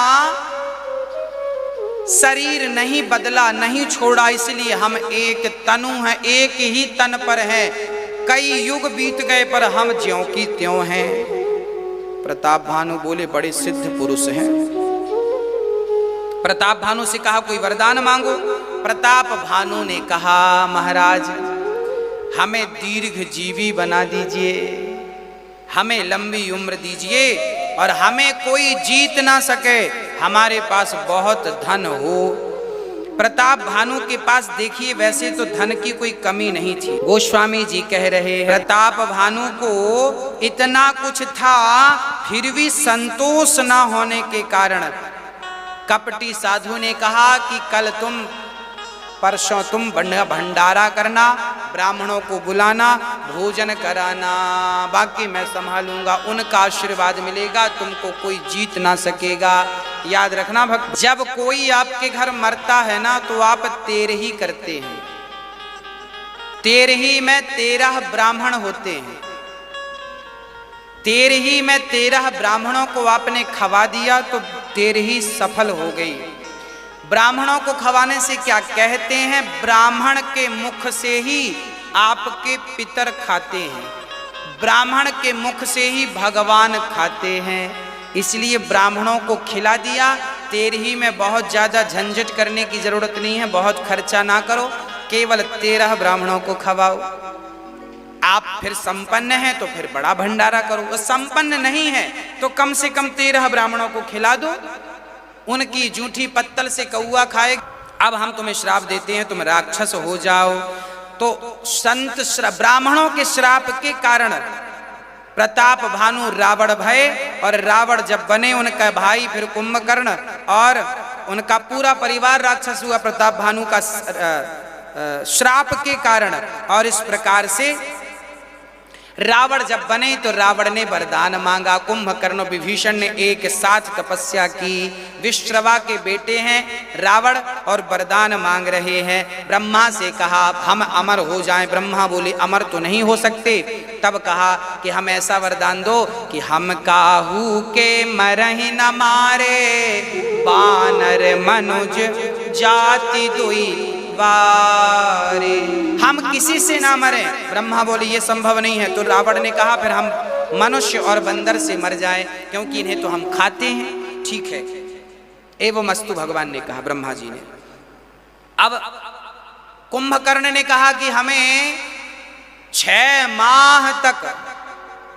शरीर नहीं बदला, नहीं छोड़ा, इसलिए हम एक तनु हैं, एक ही तन पर हैं। कई युग बीत गए पर हम ज्यों की त्यों हैं। प्रताप भानु बोले बड़े सिद्ध पुरुष हैं। प्रताप भानु से कहा कोई वरदान मांगो। प्रताप भानु ने कहा महाराज हमें दीर्घ जीवी बना दीजिए, हमें लंबी उम्र दीजिए और हमें कोई जीत ना सके, हमारे पास बहुत धन हो। प्रताप भानु के पास देखिए वैसे तो धन की कोई कमी नहीं थी। गोस्वामी जी कह रहे हैं प्रताप भानु को इतना कुछ था, फिर भी संतोष ना होने के कारण कपटी साधु ने कहा कि कल तुम परसों तुम भंडारा करना, ब्राह्मणों को बुलाना, भोजन कराना, बाकी मैं संभालूंगा, उनका आशीर्वाद मिलेगा, तुमको कोई जीत ना सकेगा। याद रखना भक्त, जब कोई आपके घर मरता है ना तो आप तेरही करते हैं। तेरही में 13 ब्राह्मण होते हैं। तेरही में 13 ब्राह्मणों को आपने खवा दिया तो तेरही सफल हो गई। ब्राह्मणों को खवाने से क्या कहते हैं, ब्राह्मण के मुख से ही आपके पितर खाते हैं, ब्राह्मण के मुख से ही भगवान खाते हैं। इसलिए ब्राह्मणों को खिला दिया। तेरही में बहुत ज़्यादा झंझट करने की जरूरत नहीं है, बहुत खर्चा ना करो, केवल 13 ब्राह्मणों को खवाओ। आप फिर संपन्न हैं तो फिर बड़ा भंडारा करो, संपन्न नहीं है तो कम से कम 13 ब्राह्मणों को खिला दो, उनकी जूठी पत्तल से कौआ खाए। अब हम तुम्हें श्राप देते हैं, तुम राक्षस हो जाओ। तो संत ब्राह्मणों के श्राप के कारण प्रताप भानु रावण भय, और रावण जब बने उनका भाई फिर कुंभकर्ण और उनका पूरा परिवार राक्षस हुआ प्रताप भानु का श्राप के कारण। और इस प्रकार से रावण जब बने तो रावण ने वरदान मांगा। कुंभकर्ण और विभीषण ने एक साथ तपस्या की। विश्रवा के बेटे हैं रावण और वरदान मांग रहे हैं। ब्रह्मा से कहा हम अमर हो जाएं। ब्रह्मा बोले अमर तो नहीं हो सकते। तब कहा कि हम ऐसा वरदान दो कि हम काहू के मरहि न मारे, बानर मनुज जाति दुई वारे। हम किसी से ना मरे। ब्रह्मा बोले ये संभव नहीं है। तो रावण ने कहा फिर हम मनुष्य और बंदर से मर जाएं, क्योंकि इन्हें तो हम खाते हैं। ठीक है एवं अस्तु भगवान ने कहा, ब्रह्मा जी ने। अब कुंभकर्ण ने कहा कि हमें 6 माह तक,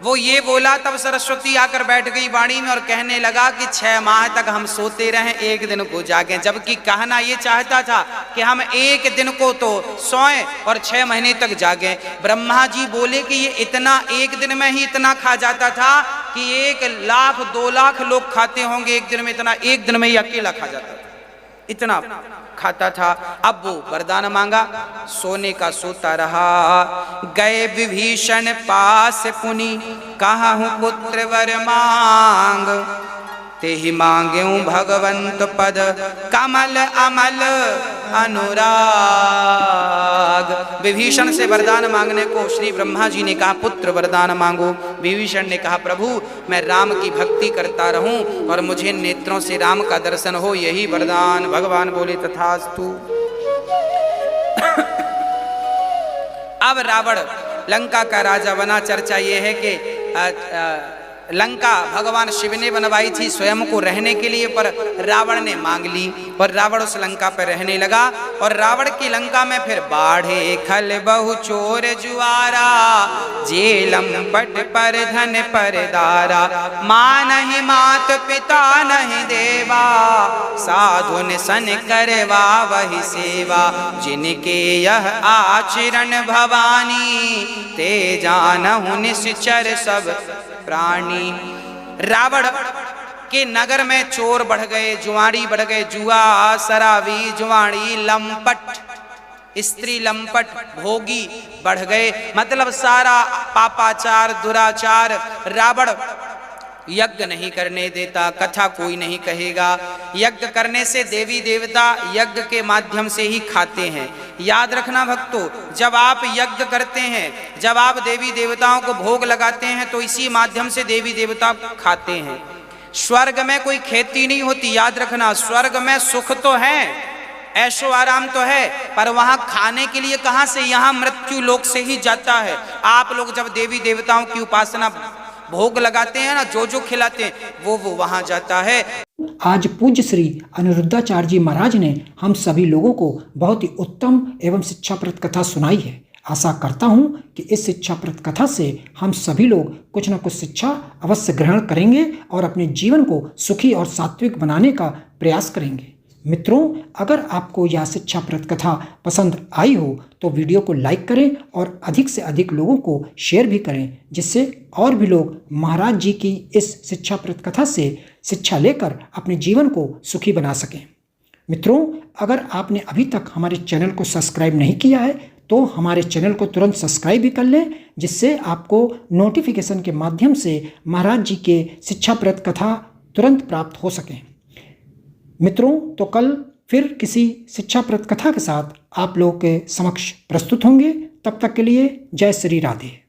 वो ये बोला तब सरस्वती आकर बैठ गई वाणी में और कहने लगा कि 6 माह तक हम सोते रहें, एक दिन को जागें। जबकि कहना ये चाहता था कि हम एक दिन को तो सोएं और 6 महीने तक जागें। ब्रह्मा जी बोले कि ये इतना एक दिन में ही इतना खा जाता था कि 1 लाख 2 लाख लोग खाते होंगे एक दिन में, इतना एक दिन में ही अकेला खा जाता था, इतना खाता था। अब वो वरदान मांगा, सोने का सोता रहा। गए विभीषण पास पुनि, कहा हूँ पुत्र वर मांग, ते ही मांगेऊ भगवंत पद, कमल अमल अनुराग। विभीषण से वरदान मांगने को श्री ब्रह्मा जी ने कहा पुत्र वरदान मांगो। विभीषण ने कहा प्रभु मैं राम की भक्ति करता रहूं और मुझे नेत्रों से राम का दर्शन हो, यही वरदान। भगवान बोले तथास्तु। अब रावण लंका का राजा बना। चर्चा ये है कि लंका भगवान शिव ने बनवाई थी स्वयं को रहने के लिए, पर रावण ने मांग ली और रावण उस लंका पर रहने लगा। और रावण की लंका में फिर बाढ़े खल बहु चोर जुआरा, जेलम पट पर धन पर दारा, माँ नहीं मात पिता नहीं देवा, साधुन सन करवा वही सेवा, जिनके यह आचरण भवानी, ते जानहु निश्चर सब प्राणी। रावण के नगर में चोर बढ़ गए, जुआड़ी बढ़ गए, जुआ शराबी जुआड़ी लंपट स्त्री लंपट भोगी बढ़ गए। मतलब सारा पापाचार दुराचार। रावण यज्ञ नहीं करने देता, कथा कोई नहीं कहेगा। यज्ञ करने से देवी देवता यज्ञ के माध्यम से ही खाते हैं। याद रखना भक्तों, जब आप यज्ञ करते हैं, जब आप देवी देवताओं को भोग लगाते हैं तो इसी माध्यम से देवी देवता खाते हैं। स्वर्ग में कोई खेती नहीं होती, याद रखना। स्वर्ग में सुख तो है, ऐशो आराम तो है, पर वहां खाने के लिए कहां से, यहां मृत्यु लोक से ही जाता है। आप लोग जब देवी देवताओं की उपासना भोग लगाते हैं ना, जो खिलाते हैं वो वहां जाता है। आज पूज्य श्री अनिरुद्धाचार्य जी महाराज ने हम सभी लोगों को बहुत ही उत्तम एवं शिक्षाप्रद कथा सुनाई है। आशा करता हूं कि इस शिक्षाप्रद कथा से हम सभी लोग कुछ न कुछ शिक्षा अवश्य ग्रहण करेंगे और अपने जीवन को सुखी और सात्विक बनाने का प्रयास करेंगे। मित्रों, अगर आपको यह शिक्षाप्रद कथा पसंद आई हो तो वीडियो को लाइक करें और अधिक से अधिक लोगों को शेयर भी करें, जिससे और भी लोग महाराज जी की इस शिक्षाप्रद कथा से शिक्षा लेकर अपने जीवन को सुखी बना सकें। मित्रों, अगर आपने अभी तक हमारे चैनल को सब्सक्राइब नहीं किया है तो हमारे चैनल को तुरंत सब्सक्राइब भी कर लें, जिससे आपको नोटिफिकेशन के माध्यम से महाराज जी के शिक्षाप्रद कथा तुरंत प्राप्त हो सकें। मित्रों, तो कल फिर किसी शिक्षाप्रद कथा के साथ आप लोगों के समक्ष प्रस्तुत होंगे। तब तक के लिए जय श्री राधे।